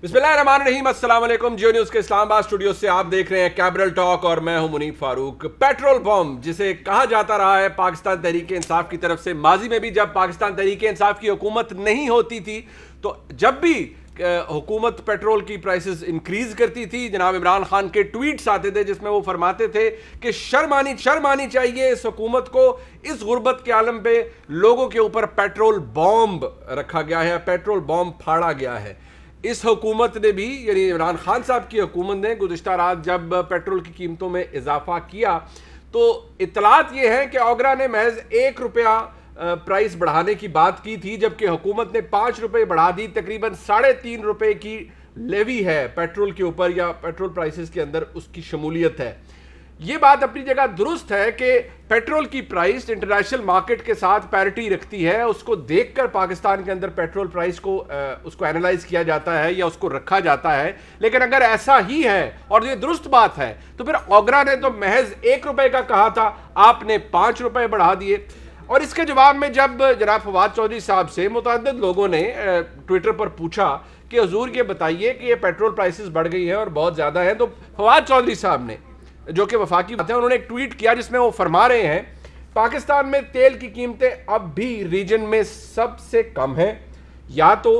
बिस्मिल्लाहिर्रहमानिर्रहीम, अस्सलाम वालेकुम। जियो न्यूज़ के इस्लामाबाद स्टूडियो से आप देख रहे हैं कैब्रल टॉक और मैं हूं मुनीब फारूक। पेट्रोल बम जिसे कहा जाता रहा है पाकिस्तान तहरीक इंसाफ की तरफ से, माजी में भी जब पाकिस्तान तहरीक इंसाफ की हुकूमत नहीं होती थी तो जब भी हुकूमत पेट्रोल की प्राइसेस इंक्रीज करती थी, जनाब इमरान खान के ट्वीट्स आते थे जिसमें वो फरमाते थे कि शर्म आनी चाहिए इस हुकूमत को, इस गुर्बत के आलम पे लोगों के ऊपर पेट्रोल बॉम्ब रखा गया है, पेट्रोल बॉम्ब फाड़ा गया है। इस हुकूमत ने भी, यानी इमरान खान साहब की हुकूमत ने गुज़िश्ता रात जब पेट्रोल की कीमतों में इजाफा किया तो इतलात ये है कि ओगरा ने महज ₹1 प्राइस बढ़ाने की बात की थी, जबकि हुकूमत ने ₹5 बढ़ा दी। तकरीबन ₹3.5 की लेवी है पेट्रोल के ऊपर, या पेट्रोल प्राइसेस के अंदर उसकी शमूलियत है। ये बात अपनी जगह दुरुस्त है कि पेट्रोल की प्राइस इंटरनेशनल मार्केट के साथ पैरिटी रखती है, उसको देखकर पाकिस्तान के अंदर पेट्रोल प्राइस को उसको एनालाइज किया जाता है या उसको रखा जाता है। लेकिन अगर ऐसा ही है और ये दुरुस्त बात है तो फिर ओगरा ने तो महज ₹1 का कहा था, आपने ₹5 बढ़ा दिए। और इसके जवाब में जब जनाब फवाद चौधरी साहब से मुतअद्दिद लोगों ने ट्विटर पर पूछा कि हुजूर ये बताइए कि ये पेट्रोल प्राइसेस बढ़ गई है और बहुत ज़्यादा है, तो फवाद चौधरी साहब ने, जो कि वफाकी बात है, उन्होंने एक ट्वीट किया जिसमें वो फरमा रहे हैं पाकिस्तान में तेल की कीमतें अब भी रीजन में सबसे कम हैं, या तो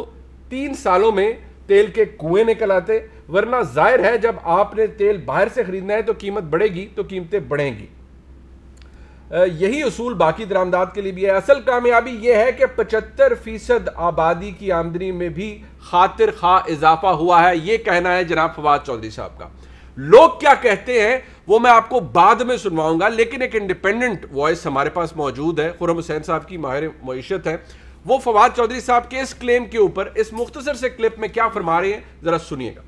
3 सालों में तेल के कुएं निकल आते, वरना जाहिर है जब आपने तेल बाहर से खरीदना है तो कीमत बढ़ेगी तो कीमतें बढ़ेंगी। यही उसूल बाकी दरामदात के लिए भी है। असल कामयाबी यह है कि 75% आबादी की आमदनी में भी खातिर खा इजाफा हुआ है, यह कहना है जनाब फवाद चौधरी साहब का। लोग क्या कहते हैं वो मैं आपको बाद में सुनवाऊंगा, लेकिन एक इंडिपेंडेंट वॉइस हमारे पास मौजूद है, खुर्रम हुसैन साहब की माहिर मईशत है, वो फवाद चौधरी साहब के इस क्लेम के ऊपर इस मुख्तसर से क्लिप में क्या फरमा रहे हैं, जरा सुनिएगा।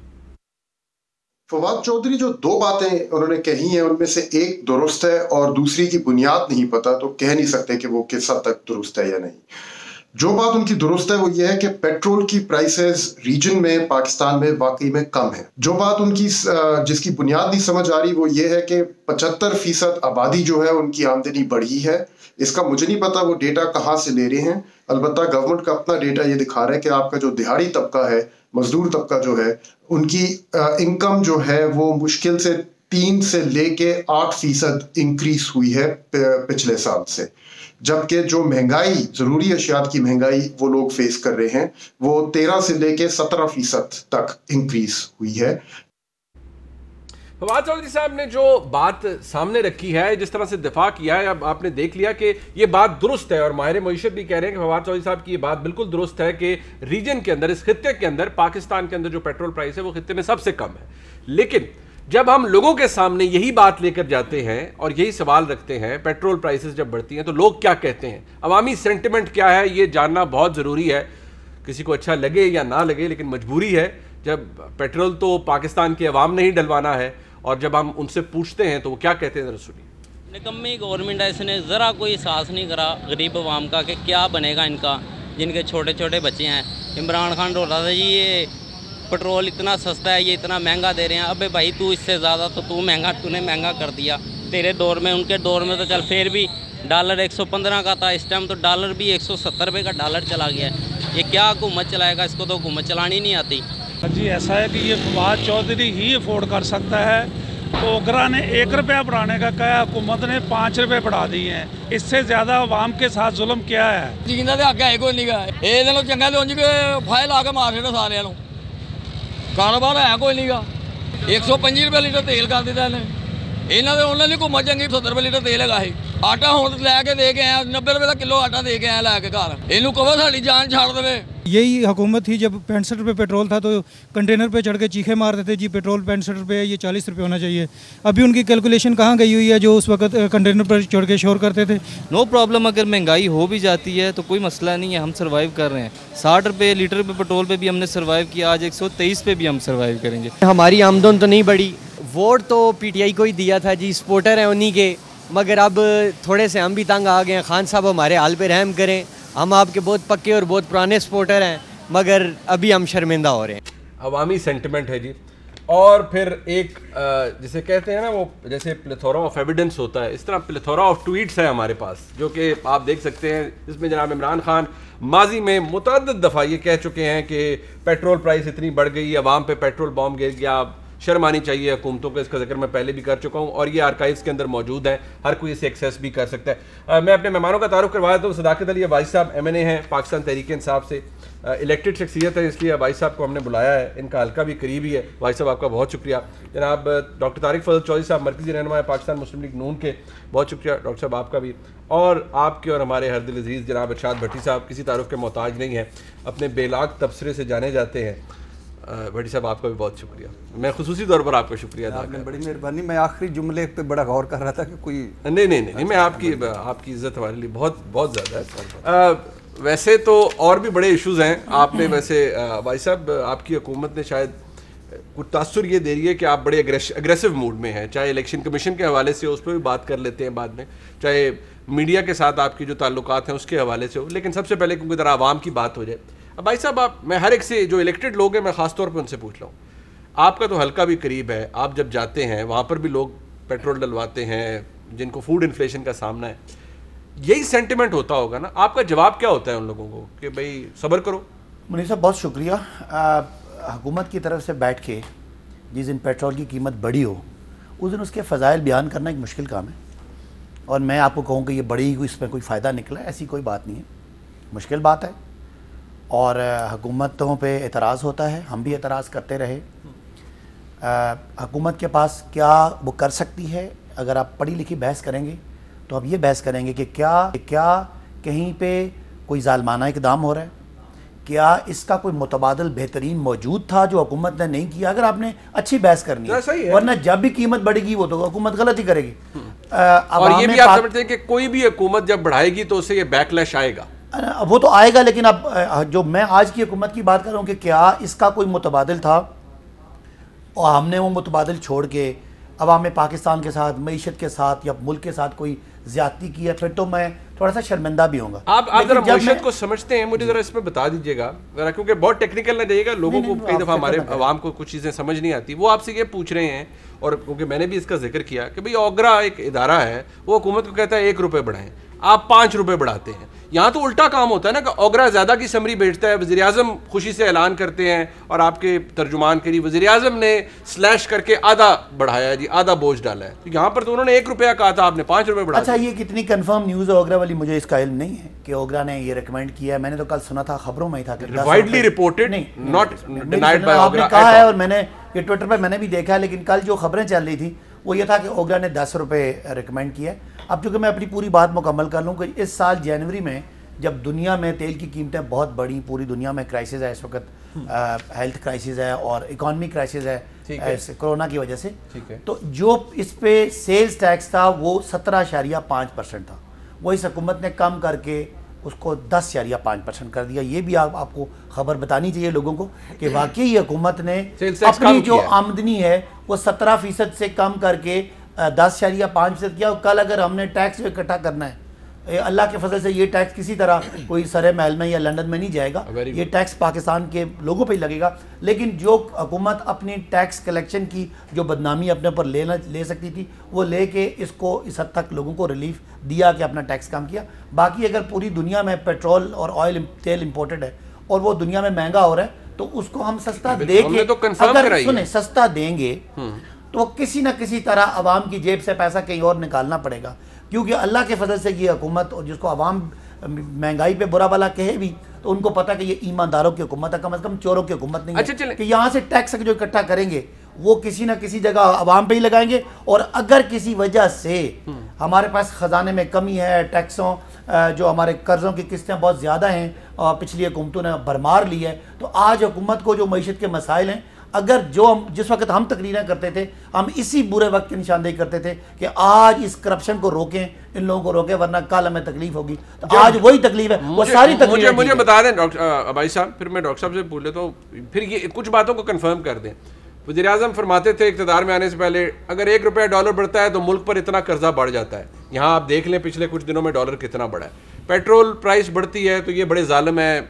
फवाद चौधरी जो 2 बातें उन्होंने कही हैं उनमें से एक दुरुस्त है और दूसरी की बुनियाद नहीं पता, तो कह नहीं सकते कि वो किस हद तक दुरुस्त है या नहीं। जो बात उनकी दुरुस्त है वो ये है कि पेट्रोल की प्राइसेस रीजन में पाकिस्तान में वाकई में कम है। जो बात उनकी जिसकी बुनियाद नहीं समझ आ रही वो ये है कि 75% आबादी जो है उनकी आमदनी बढ़ी है। इसका मुझे नहीं पता वो डेटा कहाँ से ले रहे हैं, अलबत्ता गवर्नमेंट का अपना डेटा ये दिखा रहा है कि आपका जो दिहाड़ी तबका है, मजदूर तबका जो है, उनकी इनकम जो है वो मुश्किल से 3 से लेके 8% इंक्रीज हुई है पिछले साल से, जबकि जो महंगाई, जरूरी अशियात की महंगाई वो लोग फेस कर रहे हैं वो 13 से लेके 17% तक इंक्रीज हुई है। फवाद चौधरी साहब ने जो बात सामने रखी है, जिस तरह से दिफा किया है, अब आपने देख लिया कि ये बात दुरुस्त है और माहिर मईशत भी कह रहे हैं कि फवाद चौधरी साहब की ये बात बिल्कुल दुरुस्त है कि रीजन के अंदर, इस खित्ते के अंदर, पाकिस्तान के अंदर जो पेट्रोल प्राइस है वो खित्ते में सबसे कम है। लेकिन जब हम लोगों के सामने यही बात लेकर जाते हैं और यही सवाल रखते हैं, पेट्रोल प्राइसेस जब बढ़ती हैं तो लोग क्या कहते हैं, अवामी सेंटिमेंट क्या है, ये जानना बहुत ज़रूरी है। किसी को अच्छा लगे या ना लगे, लेकिन मजबूरी है, जब पेट्रोल तो पाकिस्तान की अवाम ने ही डलवाना है, और जब हम उनसे पूछते हैं तो वो क्या कहते हैं, जरा सुनिए। निकम्मी गवर्नमेंट है, इसने ज़रा कोई एहसास नहीं करा गरीब अवाम का कि क्या बनेगा इनका, जिनके छोटे छोटे बच्चे हैं। इमरान खान बोल रहा था जी ये पेट्रोल इतना सस्ता है, ये इतना महंगा दे रहे हैं। अबे भाई तू इससे ज़्यादा तो तूने महंगा कर दिया तेरे दौर में। उनके दौर में तो चल फिर भी डॉलर 115 का था, इस टाइम तो डॉलर भी 170 रुपये का डॉलर चला गया है। ये क्या हुकूमत चलाएगा, इसको तो हुकूमत चलानी नहीं आती। जी ऐसा है कि ये फवाद चौधरी ही अफोर्ड कर सकता है। ओगरा ने ₹1 बढ़ाने का कहा, हुकूमत ने ₹5 बढ़ा दिए हैं। इससे ज़्यादा अवाम के साथ जुल्म क्या है? जींदा तो आगे है कोई नहीं गा, ये दिनों चंगा तो उंज के फाइल आके मार देना सारे ਨੂੰ। कारोबार है कोई नहीं गा। 125 रुपये लीटर तेल कर दिता इन्हें। इन्होंने उन्होंने हुकूमत चंगी 70 रुपये लीटर तेल हैगा। आटा हुण लैके दे के आया, 90 रुपये का किलो आटा दे के आया लैके घर। इनू कहो साडी जान छाड़ देवे। यही हुकूमत थी जब 65 रुपये पेट्रोल था तो कंटेनर पे चढ़ के चीखे मार देते, जी पेट्रोल 65 रुपये है, ये 40 रुपये होना चाहिए। अभी उनकी कैलकुलेशन कहाँ गई हुई है जो उस वक्त कंटेनर पर चढ़ के शोर करते थे। नो प्रॉब्लम, अगर महंगाई हो भी जाती है तो कोई मसला नहीं है, हम सर्वाइव कर रहे हैं। 60 रुपये लीटर पे पेट्रोल पे भी हमने सर्वाइव किया, आज 123 पे भी हम सर्वाइव करेंगे। हमारी आमदन तो नहीं बढ़ी। वोट तो PTI को ही दिया था जी, सपोर्टर हैं उन्हीं के, मगर अब थोड़े से हम भी तंग आ गए हैं। खान साहब हमारे हाल पे रहम करें, हम आपके बहुत पक्के और बहुत पुराने सपोर्टर हैं, मगर अभी हम शर्मिंदा हो रहे हैं। अवामी सेंटिमेंट है जी। और फिर एक जिसे कहते हैं ना वो जैसे प्लेथोरा ऑफ एविडेंस होता है, इस तरह प्लेथोरा ऑफ ट्वीट्स है हमारे पास, जो कि आप देख सकते हैं, जिसमें जनाब इमरान खान माजी में मुतअद्दिद दफ़ा ये कह चुके हैं कि पेट्रोल प्राइस इतनी बढ़ गई, अवाम पे पेट्रोल बॉम्ब गिर गया, शर्म आनी चाहिए हुकूमतों को। इसका जिक्र मैं पहले भी कर चुका हूँ और ये आर्काइव्स के अंदर मौजूद है, हर कोई इसे एक्सेस भी कर सकता है। मैं अपने मेहमानों का तारुफ करवा देता हूँ। सदाकत अली अबाई साहब MNA हैं, पाकिस्तान तहरीक इंसाफ से, इलेक्टेड शख्सियत है, इसलिए अबाई साहब को हमने बुलाया है, इनका हल्का भी करीब ही है। भाई साहब आपका बहुत शुक्रिया। जनाब डॉक्टर तारिक फजल चौधरी साहब मरकज़ी रहनुमा है पाकिस्तान मुस्लिम लीग नून के, बहुत शुक्रिया डॉक्टर साहब आपका भी। और आपके और हमारे हर दिल अजीज़ जनाब इरशाद भट्टी साहब किसी तारुफ के मोहताज नहीं है, अपने बेलाग तबसरे से जाने जाते हैं। भट्टी साहब आपका भी बहुत शुक्रिया, मैं खुसूसी तौर पर आपका शुक्रिया अदा आपने बड़ी मेहरबानी। मैं आखिरी जुमले पे बड़ा गौर कर रहा था कि कोई नहीं, मैं आपकी इज़्ज़त हमारे लिए बहुत ज़्यादा है। वैसे तो और भी बड़े इश्यूज़ हैं। आपने वैसे भाई साहब आपकी हुकूमत ने शायद कुछ तासुर ये दे रही है कि आप बड़े अग्रेसिव मूड में हैं, चाहे इलेक्शन कमीशन के हवाले से, उस पर भी बात कर लेते हैं बाद में, चाहे मीडिया के साथ आपकी जो ताल्लुकात हैं उसके हवाले से हो, लेकिन सबसे पहले क्योंकि ज़रा आवाम की बात हो जाए। अब भाई साहब मैं हर एक से जो इलेक्टेड लोग हैं मैं ख़ास तौर पर उनसे पूछ रहा हूँ, आपका तो हल्का भी करीब है, आप जब जाते हैं वहाँ पर भी लोग पेट्रोल डलवाते हैं जिनको फूड इन्फ्लेशन का सामना है, यही सेंटिमेंट होता होगा ना, आपका जवाब क्या होता है उन लोगों को कि भाई सब्र करो? मुनीर साहब बहुत शुक्रिया। हुकूमत की तरफ से बैठ के जिस दिन पेट्रोल की कीमत बढ़ी हो उस दिन उसके फ़ज़ाइल बयान करना एक मुश्किल काम है, और मैं आपको कहूँ कि ये बड़ी इसमें कोई फ़ायदा निकला, ऐसी कोई बात नहीं है, मुश्किल बात है और हुकूमतों पे एतराज़ होता है, हम भी एतराज़ करते रहे। हुकूमत के पास क्या वो कर सकती है, अगर आप पढ़ी लिखी बहस करेंगे तो आप ये बहस करेंगे कि क्या कहीं पे कोई जालमाना इक़दाम हो रहा है, क्या इसका कोई मुतबादल बेहतरीन मौजूद था जो हुकूमत ने नहीं किया। अगर आपने अच्छी बहस करनी है, वरना जब भी कीमत बढ़ेगी वो तो हुकूमत गलत ही करेगी। और ये भी आप समझते हैं कि कोई भी हुकूमत जब बढ़ाएगी तो उससे ये बैकलैश आएगा? वो तो आएगा, लेकिन अब जो मैं आज की हुकूमत की बात कर रहा हूँ कि क्या इसका कोई मुतबादिल था और हमने वो मुतबादिल छोड़ के अवाम पाकिस्तान के साथ, मईशत के साथ या मुल्क के साथ कोई ज्यादती की है, फिर तो मैं थोड़ा सा शर्मिंदा भी होऊंगा। आप जरा मईशत को समझते हैं, मुझे जरा इसमें बता दीजिएगा जरा, क्योंकि बहुत टेक्निकल ना जाइएगा, लोगों को कई दफ़ा हमारे अवाम को कुछ चीज़ें समझ नहीं आती। वो आपसे ये पूछ रहे हैं, और क्योंकि मैंने भी इसका जिक्र किया कि भाई ओगरा एक इदारा है, वो हुकूमत को कहता है 1 रुपये बढ़ाएं, आप 5 रुपये बढ़ाते हैं। यहाँ तो उल्टा काम होता है ना कि ओगरा ज़्यादा की समरी भेजता है, वज़ीर आज़म खुशी से ऐलान करते हैं और आपके तर्जुमान के लिए वज़ीर आज़म ने स्लैश करके आधा बढ़ाया जी, आधा बोझ डाला है। तो यहाँ पर तो उन्होंने 1 रुपया कहा था, आपने 5 रुपये बढ़ाया। अच्छा, ये कितनी कंफर्म न्यूज़ है ओगरा वाली, मुझे इसका इल्म नहीं है कि ओगरा ने ये रिकमेंड किया है। मैंने तो कल सुना था, खबरों में ही था कि widely reported, not denied by OGRA. आपने कहा है और मैंने ये ट्विटर पर मैंने भी देखा है, लेकिन कल जो खबरें चल रही थी वो ये था कि ओगरा ने 10 रुपये रिकमेंड किया। अब चूँकि मैं अपनी पूरी बात मुकम्मल कर लूँ कि इस साल जनवरी में जब दुनिया में तेल की कीमतें बहुत बढ़ी, पूरी दुनिया में क्राइसिस है इस वक्त, हेल्थ क्राइसिस है और इकॉनमी क्राइसिस है कोरोना की वजह से, तो जो इस पे सेल्स टैक्स था वो 17.5% था, वो इस हुकूमत ने कम करके उसको 10.5% कर दिया। ये भी आपको खबर बतानी चाहिए लोगों को कि वाकई हुकूमत ने अपनी जो आमदनी है वो 17% से कम करके 10.5% किया। कल अगर हमने टैक्स इकट्ठा करना है, अल्लाह के फजल से ये टैक्स किसी तरह कोई सरे महल में या लंदन में नहीं जाएगा, ये टैक्स पाकिस्तान के लोगों पे ही लगेगा। लेकिन जो हुकूमत अपनी टैक्स कलेक्शन की जो बदनामी अपने ऊपर ले सकती थी वो लेके इसको इस हद तक लोगों को रिलीफ दिया कि अपना टैक्स कम किया। बाकी अगर पूरी दुनिया में पेट्रोल और ऑयल तेल इम्पोर्टेड है और वो दुनिया में महंगा हो रहा है तो उसको हम सस्ता दे के, तो अगर सुने सस्ता देंगे तो किसी न किसी तरह अवाम की जेब से पैसा कहीं और निकालना पड़ेगा, क्योंकि अल्लाह के फजल से ये हुकूमत, और जिसको अवाम महंगाई पे बुरा भला कहे भी तो उनको पता है कि ये ईमानदारों की हुकूमत है, कम से कम चोरों की हुकूमत नहीं है कि यहाँ से टैक्स जो इकट्ठा करेंगे वो किसी ना किसी जगह अवाम पे ही लगाएंगे। और अगर किसी वजह से हमारे पास ख़जाने में कमी है, टैक्सों जो हमारे कर्ज़ों की किस्तें बहुत ज़्यादा हैं और पिछली हुकूमतों ने भरमार ली है, तो आज हुकूमत को जो मईशत के मसाइल हैं, अगर जो हम जिस वक्त हम तकरीरें करते थे हम इसी बुरे वक्त की निशानदेही करते थे कि आज इस करप्शन को रोकें, इन लोगों को रोकें, वरना कल हमें तकलीफ होगी। तो आज वही तकलीफ है, वो सारी तकलीफ। मुझे बता दें डॉक्टर भाई साहब, फिर मैं डॉक्टर साहब से पूछ लेता हूँ, फिर ये कुछ बातों को कंफर्म कर दें। वज़ीर आज़म फरमाते थे इक़्तिदार में आने से पहले, अगर 1 रुपया डॉलर बढ़ता है तो मुल्क पर इतना कर्जा बढ़ जाता है। यहाँ आप देख लें पिछले कुछ दिनों में डॉलर कितना बढ़ा है। पेट्रोल प्राइस बढ़ती है तो ये बड़े जालिम है,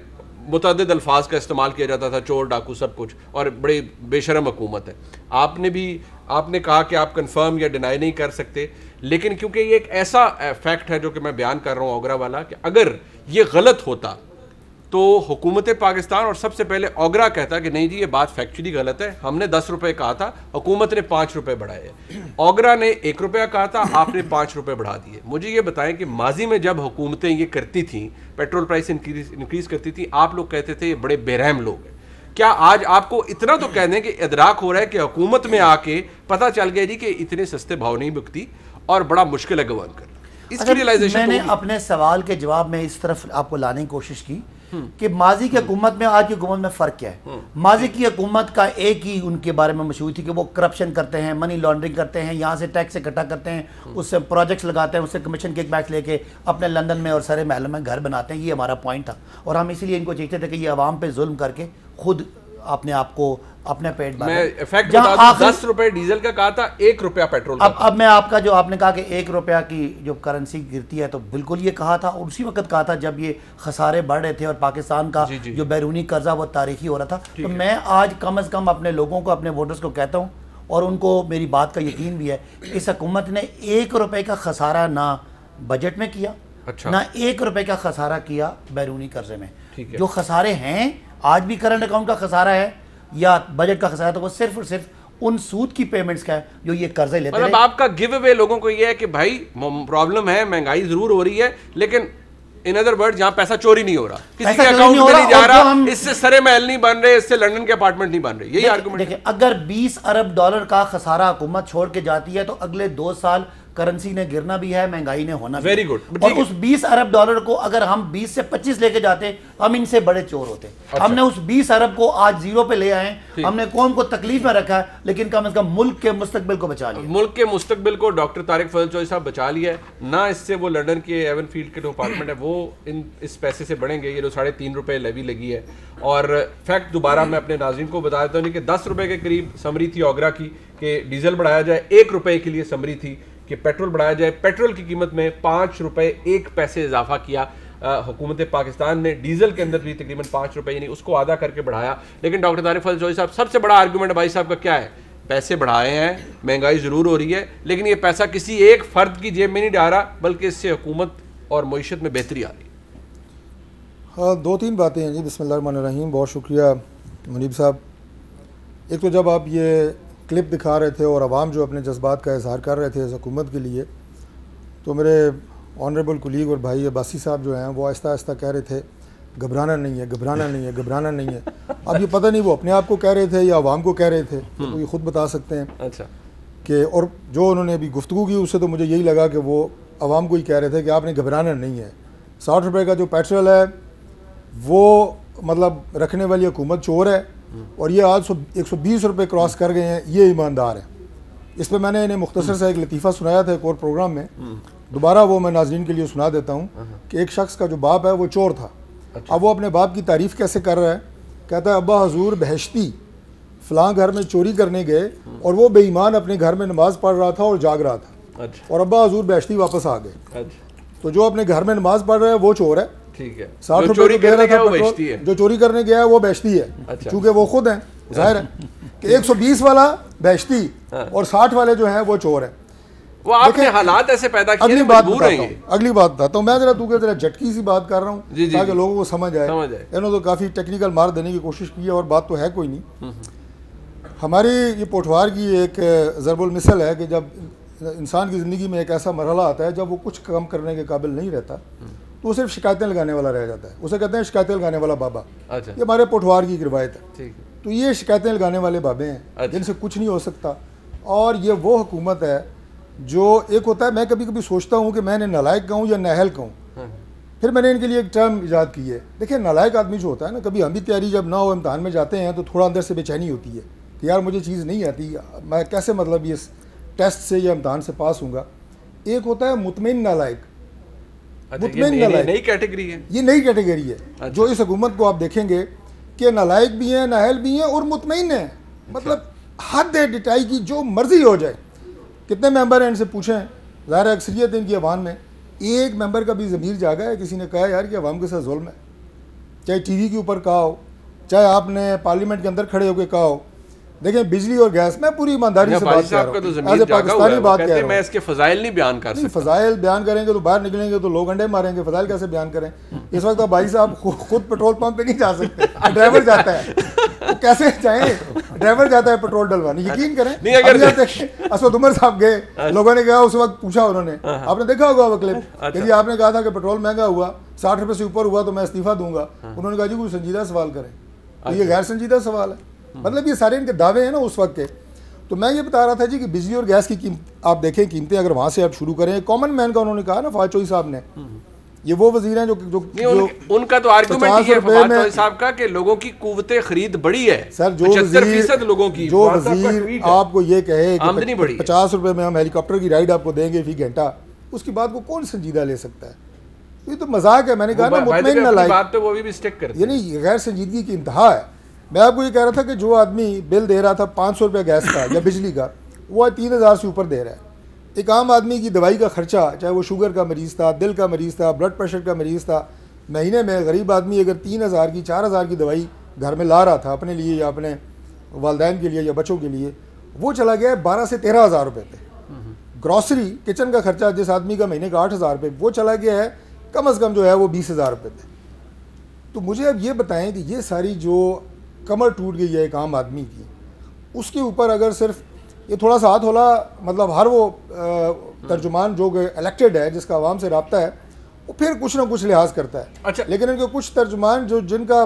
मुतअद्दिद अल्फाज का इस्तेमाल किया जाता था, चोर डाकू सब कुछ, और बड़ी बेशरम हुकूमत है। आपने कहा कि आप कंफर्म या डिनाई नहीं कर सकते, लेकिन क्योंकि ये एक ऐसा फैक्ट है जो कि मैं बयान कर रहा हूँ ओगरा वाला, कि अगर ये गलत होता तो हुकूमत पाकिस्तान और सबसे पहले ओगरा कहता कि नहीं जी ये बात फैक्चुअली गलत है, हमने 10 रुपए कहा था, हुकूमत ने 5 रुपए बढ़ाए। ओगरा ने 1 रुपया कहा था, आपने 5 रुपए बढ़ा दिए। मुझे ये बताएं कि माजी में जब हुकूमतें ये करती थी, पेट्रोल प्राइस इंक्रीज करती थी, आप लोग कहते थे ये बड़े बेरहम लोग हैं। क्या आज आपको इतना तो कह दें कि इदराक हो रहा है कि हुकूमत में आके पता चल गया जी कि इतने सस्ते भाव नहीं बिकती और बड़ा मुश्किल है गवर्न करना? इसकी रियलाइजेशन मैंने अपने सवाल के जवाब में इस तरफ आपको लाने की कोशिश की कि माजी की हुकूमत में आज की हुकूमत में फ़र्क क्या है। माजी की हुकूमत का एक ही उनके बारे में मशहूर थी कि वो करप्शन करते हैं, मनी लॉन्ड्रिंग करते हैं, यहाँ से टैक्स इकट्ठा करते हैं, उससे प्रोजेक्ट्स लगाते हैं, उससे कमीशन किकबैक्स लेके अपने लंदन में और सारे महलों में घर बनाते हैं। ये हमारा पॉइंट था और हम इसीलिए इनको चाहते थे कि ये आवाम पे जुल्म करके खुद अपने आप को अपने पेट मैं इफेक्ट बता दूं, 10 रुपए डीजल का कहा था, 1 रुपया पेट्रोल का। अब मैं आपका जो आपने कहा कि 1 रुपया की जो करेंसी गिरती है, तो बिल्कुल ये कहा था और उसी वक्त कहा था जब ये खसारे बढ़ रहे थे और पाकिस्तान का जो बैरूनी कर्जा वो तारीखी हो रहा था। तो मैं आज कम अज़ कम अपने लोगों को, अपने वोटर्स को कहता हूँ और उनको मेरी बात का यकीन भी है, इस हुकूमत ने 1 रुपये का खसारा ना बजट में किया, ना 1 रुपये का खसारा किया बैरूनी कर्जे में। जो खसारे हैं आज भी करंट अकाउंट का खसारा है या बजट का खसारा, तो वो सिर्फ और सिर्फ उन सूद की पेमेंट्स का है जो ये कर्जे लेते हैं। मतलब आपका गिव अवे लोगों को ये है कि भाई प्रॉब्लम है, महंगाई जरूर हो रही है, लेकिन इन अदर वर्ड जहां पैसा चोरी नहीं हो रहा, किसी के अकाउंट में नहीं जा रहा, इससे सरे महल नहीं बन रहे, इससे लंदन के अपार्टमेंट नहीं बन रहे। यही आर्गुमेंट। देखिए, अगर 20 अरब डॉलर का खसारा हुकूमत छोड़ के जाती है तो अगले 2 साल करेंसी ने गिरना भी है, महंगाई ने होना भी। Very good. और उस 20 अरब डॉलर को अगर हम 20 से 25 लेके जाते, हम इनसे बड़े चोर होते। हमने उस 20 अरब को आज 0 पे ले आए, हमने कौम को तकलीफ में रखा है, लेकिन कम से कम मुल्क के मुस्तकबिल को बचा लिया। मुल्क के मुस्तकबिल को डॉक्टर तारिक फजल चौधरी साहब बचा लिया है ना। इससे वो लंदन के एवन फील्ड के जो अपार्टमेंट है वो इस पैसे से बढ़ेंगे। ये जो 3.5 रुपए लेवी लगी है। और फैक्ट दोबारा मैं अपने नाज़रीन को बता देता हूँ कि 10 रुपए के करीब समरी थी ओगरा की कि डीजल बढ़ाया जाए, 1 रुपए के लिए समरी थी कि पेट्रोल बढ़ाया जाए। पेट्रोल की कीमत में 5 रुपए 1 पैसे इजाफा किया हुकूमत पाकिस्तान ने। डीजल के अंदर भी तकरीबन 5 रुपए यानी उसको आधा करके बढ़ाया। लेकिन डॉक्टर तारिक फजल चौधरी साहब, सबसे बड़ा आर्गूमेंट भाई साहब का क्या है? पैसे बढ़ाए हैं, महंगाई ज़रूर हो रही है, लेकिन ये पैसा किसी एक फ़र्द की जेब में नहीं जा रहा, बल्कि इससे हुकूमत और मईशत में बेहतरी आ रही है। हाँ, 2-3 बातें हैं जी। बिस्मिल्लाहिर्रहमानिर्रहीम। बहुत शुक्रिया मुनीब साहब। एक तो जब आप ये क्लिप दिखा रहे थे और आवाम जो अपने जज्बात का इजहार कर रहे थे इस हुकूमत के लिए, तो मेरे ऑनरेबल कुलीग और भाई अब्बासी साहब जो हैं वो आहिस्ता आहिस्ता कह रहे थे घबराना नहीं है, घबराना नहीं है, घबराना नहीं है। अब ये पता नहीं वो अपने आप को कह रहे थे या आवाम को कह रहे थे, तो ये ख़ुद बता सकते हैं। अच्छा। कि और जो उन्होंने अभी गुफ्तगू की उससे तो मुझे यही लगा कि वो आवाम को ही कह रहे थे कि आपने घबराना नहीं है। 60 रुपये का जो पेट्रोल है वो मतलब रखने वाली हुकूमत चोर है, और ये आज 120 रुपये क्रॉस कर गए हैं, ये ईमानदार है। इस पर मैंने इन्हें मुख्तसर सा एक लतीफ़ा सुनाया था एक और प्रोग्राम में, दोबारा वो मैं नाज़रीन के लिए सुना देता हूँ कि एक शख्स का जो बाप है वो चोर था। अब वो अपने बाप की तारीफ़ कैसे कर रहा है, कहता है अब्बा हजूर बहश्ती फ़लाँ घर में चोरी करने गए और वो बेईमान अपने घर में नमाज़ पढ़ रहा था और जाग रहा था, और अब्बा हजूर बहश्ती वापस आ गए। तो जो अपने घर में नमाज़ पढ़ रहा है वो चोर है, ठीक है। 60 रुपये दे रहा था पेट्रोल, जो चोरी करने गया है वो बेचती है। अच्छा। चूंकि वो खुद हैं, जाहिर है कि 120 वाला बेचती और 60 वाले जो हैं वो चोर हैं। वो आपने हालात ऐसे पैदा किए, अगली बात बताता हूँ मैं, जरा झटकी सी बात कर रहा हूँ ताकि लोगों को समझ आए। इन्होंने तो काफ़ी टेक्निकल मार देने की कोशिश की है और बात तो है कोई नहीं। हमारी ये पोठवार की एक ज़रबुल मिसल है कि जब इंसान की ज़िंदगी में एक ऐसा मरहला आता है जब वो कुछ काम करने के काबिल नहीं रहता, तो वो सिर्फ शिकायतें लगाने वाला रह जाता है। उसे कहते हैं शिकायतें लगाने वाला बाबा। अच्छा। ये हमारे पोठवार की रिवायत है। ठीक। तो ये शिकायतें लगाने वाले बाबे हैं जिनसे कुछ नहीं हो सकता। और ये वो हुकूमत है जो एक होता है, मैं कभी कभी सोचता हूँ कि मैंने नालायक कहूँ या नाहल कहूँ, फिर मैंने इनके लिए एक टर्म ईजाद की है। देखिए, नालायक आदमी जो होता है ना, कभी हम भी तैयारी जब ना हो इम्तहान में जाते हैं तो थोड़ा अंदर से बेचैनी होती है कि यार मुझे चीज़ नहीं आती, मैं कैसे मतलब ये टेस्ट से या इम्तहान से पास होऊंगा। एक होता है मुतमिन नालायक। मुतमिन नालायक नई कैटेगरी है, ये नई कैटेगरी है। अच्छा। जो इस हुकूमत को आप देखेंगे कि नालायक भी हैं, नाहल भी हैं और मुतमिन हैं। मतलब हद है डिटाई की, जो मर्जी हो जाए। कितने मेंबर हैं इनसे पूछें, ज़ाहिर अक्सरियत है इनकी अवाम में। एक मेंबर का भी ज़मीर जागा है, किसी ने कहा यार कि अवाम के साथ जुल्म है? चाहे टीवी के ऊपर कहा हो, चाहे आपने पार्लियामेंट के अंदर खड़े होकर कहा हो। देखें बिजली और गैस, मैं पूरी ईमानदारी से बात कर रहा हूँ, एज पाकिस्तानी बात कर रहा हूँ। मैं इसके फजाइल नहीं बयान कर सकता। फजाइल बयान करेंगे तो बाहर निकलेंगे तो लोग अंडे मारेंगे, फजाइल कैसे बयान करें? इस वक्त भाई साहब खुद पेट्रोल पंप पे नहीं जा सकते, ड्राइवर जाता है, तो कैसे जाएं? ड्राइवर जाता है पेट्रोल डलवाने, यकीन करें। नहीं अगर असद उमर साहब गए, लोगों ने कहा, उस वक्त पूछा उन्होंने, आपने देखा होगा वो क्लिप, यदि आपने कहा था कि पेट्रोल महंगा हुआ, 60 रुपये से ऊपर हुआ तो मैं इस्तीफा दूंगा, उन्होंने कहा जी कोई संजीदा सवाल करें, तो ये गैर संजीदा सवाल है। मतलब ये सारे इनके दावे हैं ना उस वक्त के। तो मैं ये बता रहा था जी कि बिजली और गैस की कीमत आप देखें, कीमतें अगर वहाँ से आप शुरू करें, कॉमन मैन का उन्होंने कहा ना, फवाद चौधरी साहब ने, ये वो वजीर हैं जो उनका तो आर्गुमेंट ये है फवाद चौधरी साहब का कि लोगों की कुव्वते खरीद बढ़ी है सर। जो 75% लोगों की, जो वजीर आपको ये कहे आमदनी बढ़ी, 50 रुपए में हम हेलीकॉप्टर की राइड आपको देंगे फी घंटा, उसकी बात को कौन संजीदा ले सकता है? ये तो मजाक है। मैंने कहा ना मुतमईन ना लाइक बात, तो वो भी स्टिक करते हैं, यानी गैर संजीदगी की इंतहा है। मैं आपको ये कह रहा था कि जो आदमी बिल दे रहा था 500 रुपये गैस का या बिजली का, वो 3000 से ऊपर दे रहा है। एक आम आदमी की दवाई का खर्चा, चाहे वो शुगर का मरीज़ था, दिल का मरीज़ था, ब्लड प्रेशर का मरीज़ था, महीने में गरीब आदमी अगर 3000 की 4000 की दवाई घर में ला रहा था अपने लिए या अपने वालदैन के लिए या बच्चों के लिए, वो चला गया है 12 से 13 हज़ार रुपये पे। ग्रॉसरी किचन का खर्चा जिस आदमी का महीने का 8000 रुपये, वो चला गया है कम अज़ कम जो है वो 20,000 रुपये पे। तो मुझे अब ये बताएं कि ये सारी जो कमर टूट गई है एक आम आदमी की, उसके ऊपर अगर सिर्फ ये थोड़ा सा हाथ होला, मतलब हर वो तर्जुमान जो इलेक्टेड है, जिसका आवाम से रब्ता है, वो फिर कुछ ना कुछ लिहाज करता है। अच्छा, लेकिन इनके कुछ तर्जुमान जो जिनका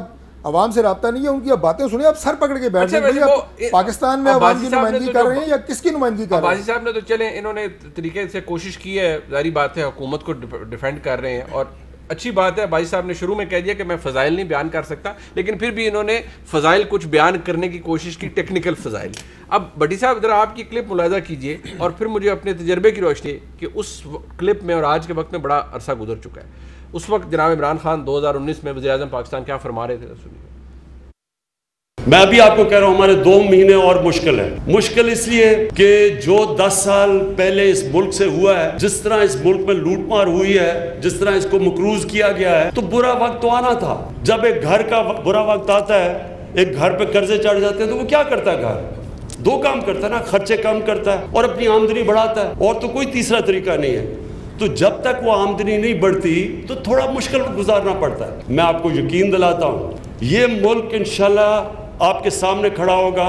आवाम से रब्ता नहीं है, उनकी अब बातें सुनिए, आप सर पकड़ के बैठ जाए। पाकिस्तान में आवाम की नुमाइंदगी कर रहे हैं या किसकी नुमाइंदगी कर रहे हैं? बाजी साहब ने तो चले, इन्होंने तरीके से कोशिश की है, जारी बात है, हुकूमत को डिफेंड कर रहे हैं और अच्छी बात है। बाजी साहब ने शुरू में कह दिया कि मैं फ़ज़ाइल नहीं बयान कर सकता, लेकिन फिर भी इन्होंने फ़ज़ाइल कुछ बयान करने की कोशिश की, टेक्निकल फ़ज़ाइल। अब भट्टी साहब ज़रा आपकी क्लिप मुलाज़ा कीजिए और फिर मुझे अपने तजर्बे की रोशनी कि उस क्लिप में और आज के वक्त में बड़ा अरसा गुजर चुका है, उस वक्त जनाब इमरान खान 2019 में वज़ीर-ए-आज़म पाकिस्तान क्या फरमा रहे थे, सुनिए। मैं अभी आपको कह रहा हूं हमारे 2 महीने और मुश्किल है। मुश्किल इसलिए कि जो 10 साल पहले इस मुल्क से हुआ है, जिस तरह इस मुल्क में लूटमार हुई है, जिस तरह इसको मकरूज किया गया है, तो बुरा वक्त तो आना था। जब एक घर का बुरा वक्त आता है, एक घर पे कर्जे चढ़ जाते हैं, तो वो क्या करता है? घर 2 काम करता है ना, खर्चे कम करता है और अपनी आमदनी बढ़ाता है, और तो कोई तीसरा तरीका नहीं है। तो जब तक वो आमदनी नहीं बढ़ती तो थोड़ा मुश्किल गुजारना पड़ता है। मैं आपको यकीन दिलाता हूँ ये मुल्क इंशाल्लाह आपके सामने खड़ा होगा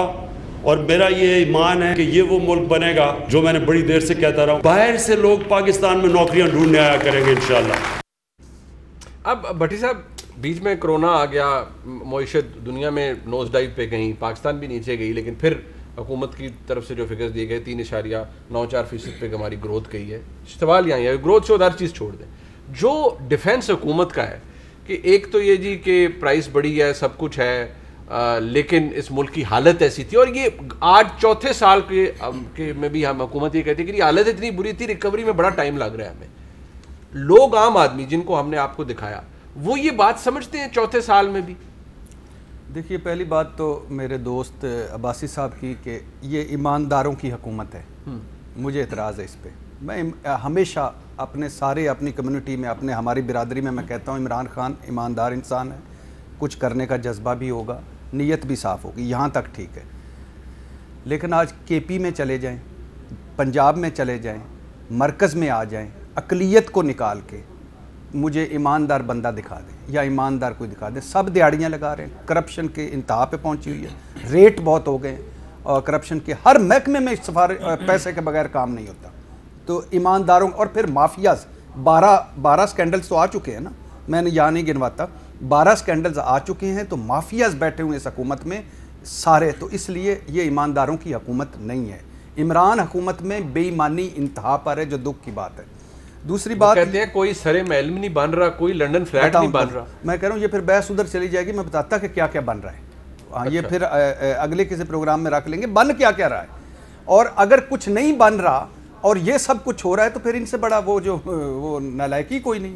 और मेरा ये ईमान है कि ये वो मुल्क बनेगा जो मैंने बड़ी देर से कहता रहा हूं। बाहर से लोग पाकिस्तान में नौकरियां ढूंढने आया करेंगे इंशाल्लाह। अब भट्टी साहब, बीच में कोरोना आ गया, मईशत दुनिया में नोज डाइव पे गई, पाकिस्तान भी नीचे गई, लेकिन फिर हुकूमत की तरफ से जो फिगर्स दिए गए 3.94% पे हमारी ग्रोथ गई है। सवाल यहाँ है, ग्रोथ से हर चीज़ छोड़ दें, जो डिफेंस हुकूमत का है कि एक तो ये जी कि प्राइस बढ़ी है, सब कुछ है, लेकिन इस मुल्क की हालत ऐसी थी, और ये आज चौथे साल के में भी हम हुकूमत ये कहती है कि ये हालत इतनी बुरी थी, रिकवरी में बड़ा टाइम लग रहा है हमें। लोग, आम आदमी जिनको हमने आपको दिखाया, वो ये बात समझते हैं चौथे साल में भी? देखिए, पहली बात तो मेरे दोस्त अब्बासी साहब की कि ये ईमानदारों की हुकूमत है, मुझे एतराज़ है इस पर। मैं हमेशा अपनी कम्युनिटी में, हमारी बिरादरी में मैं कहता हूँ इमरान खान ईमानदार इंसान है, कुछ करने का जज्बा भी होगा, नीयत भी साफ़ होगी, यहाँ तक ठीक है। लेकिन आज केपी में चले जाएं, पंजाब में चले जाएं, मरकज़ में आ जाएं, अक़लियत को निकाल के मुझे ईमानदार बंदा दिखा दें या ईमानदार कोई दिखा दें। सब दिहाड़ियाँ लगा रहे हैं, करप्शन के इंतहा पे पहुँची हुई है, रेट बहुत हो गए और करप्शन के हर महकमे में पैसे के बगैर काम नहीं होता। तो ईमानदारों और फिर माफियाज 12 स्कैंडल्स तो आ चुके हैं ना, मैंने यहाँ नहीं गिनवाता, 12 स्कैंडल्स आ चुके हैं। तो माफियाज बैठे हुए इस हुकूमत में सारे, तो इसलिए ये ईमानदारों की हुकूमत नहीं है। इमरान हुकूमत में बेईमानी इंतहा पर है, जो दुख की बात है। दूसरी बात कहते हैं कोई सरे महल में नहीं बन रहा, कोई लंदन फ्लैट नहीं बन रहा। मैं कह रहा हूँ ये फिर बहस उधर चली जाएगी, मैं बताता कि क्या क्या बन रहा है। हाँ, ये फिर अगले किसी प्रोग्राम में रख लेंगे बन क्या क्या रहा है। और अगर कुछ नहीं बन रहा और ये सब कुछ हो रहा है तो फिर इनसे बड़ा वो नालायकी कोई नहीं,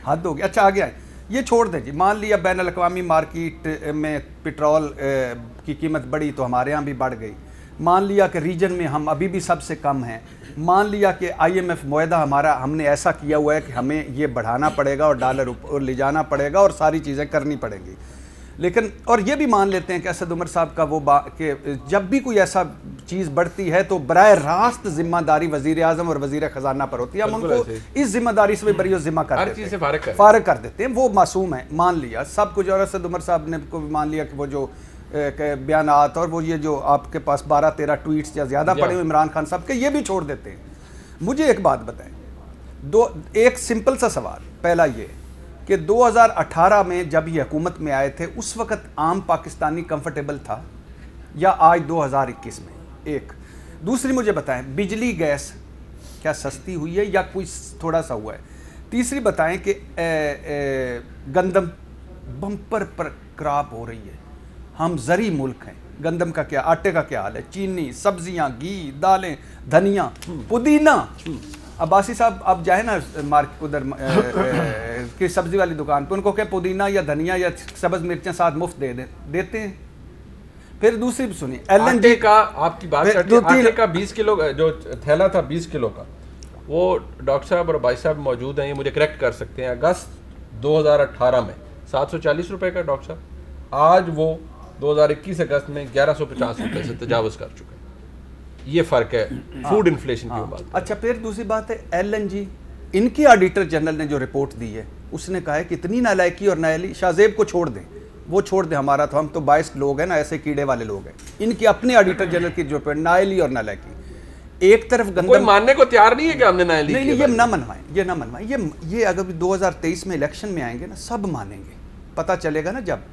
हद हो गई। अच्छा, आ गया है, ये छोड़ दें जी। मान लिया बैन अल-अक़वामी मार्केट में पेट्रोल की कीमत बढ़ी तो हमारे यहाँ भी बढ़ गई, मान लिया कि रीजन में हम अभी भी सबसे कम हैं, मान लिया कि IMF मुआहदा हमारा हमने ऐसा किया हुआ है कि हमें ये बढ़ाना पड़ेगा और डॉलर ऊपर ले जाना पड़ेगा और सारी चीज़ें करनी पड़ेंगी, लेकिन और ये भी मान लेते हैं कि असद उमर साहब का वो कि जब भी कोई ऐसा चीज़ बढ़ती है तो बराह रास्त जिम्मेदारी वज़ीर आज़म और वज़ीर ख़जाना पर होती है। हम उनको इस जिम्मेदारी से भी बरी ज़िम्मा कर देते हैं, फारग कर देते हैं, वो मासूम है, मान लिया सब कुछ। और असद उमर साहब ने को भी मान लिया कि वो जो बयानात और वो ये जो आपके पास 12-13 ट्वीट्स या ज़्यादा पड़े हुए इमरान खान साहब के, ये भी छोड़ देते हैं। मुझे एक बात बताएं, एक सिंपल सा सवाल, पहला ये कि 2018 में जब ये हुकूमत में आए थे उस वक़्त आम पाकिस्तानी कंफर्टेबल था या आज 2021 में? एक दूसरी मुझे बताएं, बिजली गैस क्या सस्ती हुई है या कोई थोड़ा सा हुआ है? तीसरी बताएं कि गंदम बम्पर पर क्रॉप हो रही है, हम ज़री मुल्क हैं, गंदम का क्या, आटे का क्या हाल है, चीनी, सब्जियां, घी, दालें, धनिया, पुदीना। अब्बासी साहब आप जाए ना मार्केट उधर की सब्जी वाली दुकान पे, उनको क्या पुदीना या धनिया या सब्ज मिर्चें साथ मुफ्त देते हैं। फिर दूसरी भी सुनिए, LNG का आपकी बात आटे का 20 किलो जो थैला था 20 किलो का, वो डॉक्टर साहब और भाई साहब मौजूद हैं, ये मुझे करेक्ट कर सकते हैं, अगस्त 2018 में 740 रुपए का डॉक्टर साहब, आज वो 2021 अगस्त में 1150 रुपए से तजावुज कर चुके हैं। ये फर्क है फूड इन्फ्लेशन की बात। अच्छा, फिर दूसरी बात है LNG, इनकी ऑडिटर जनरल ने जो रिपोर्ट दी है उसने कहा है कि इतनी नालायकी और नाअहली, शाहजेब को छोड़ दें, वो छोड़ दें, हमारा तो हम तो बायस्ड लोग हैं ना, ऐसे कीड़े वाले लोग हैं। इनकी अपने ऑडिटर जनरल की जो नाअहली और नालायकी, एक तरफ गंदम, कोई मानने को तैयार नहीं है कि हमने नाअहली नहीं, ये ना मनवाएं, ये ना मनवाएं, ये अगर 2023 में इलेक्शन में आएंगे ना सब मानेंगे, पता चलेगा ना जब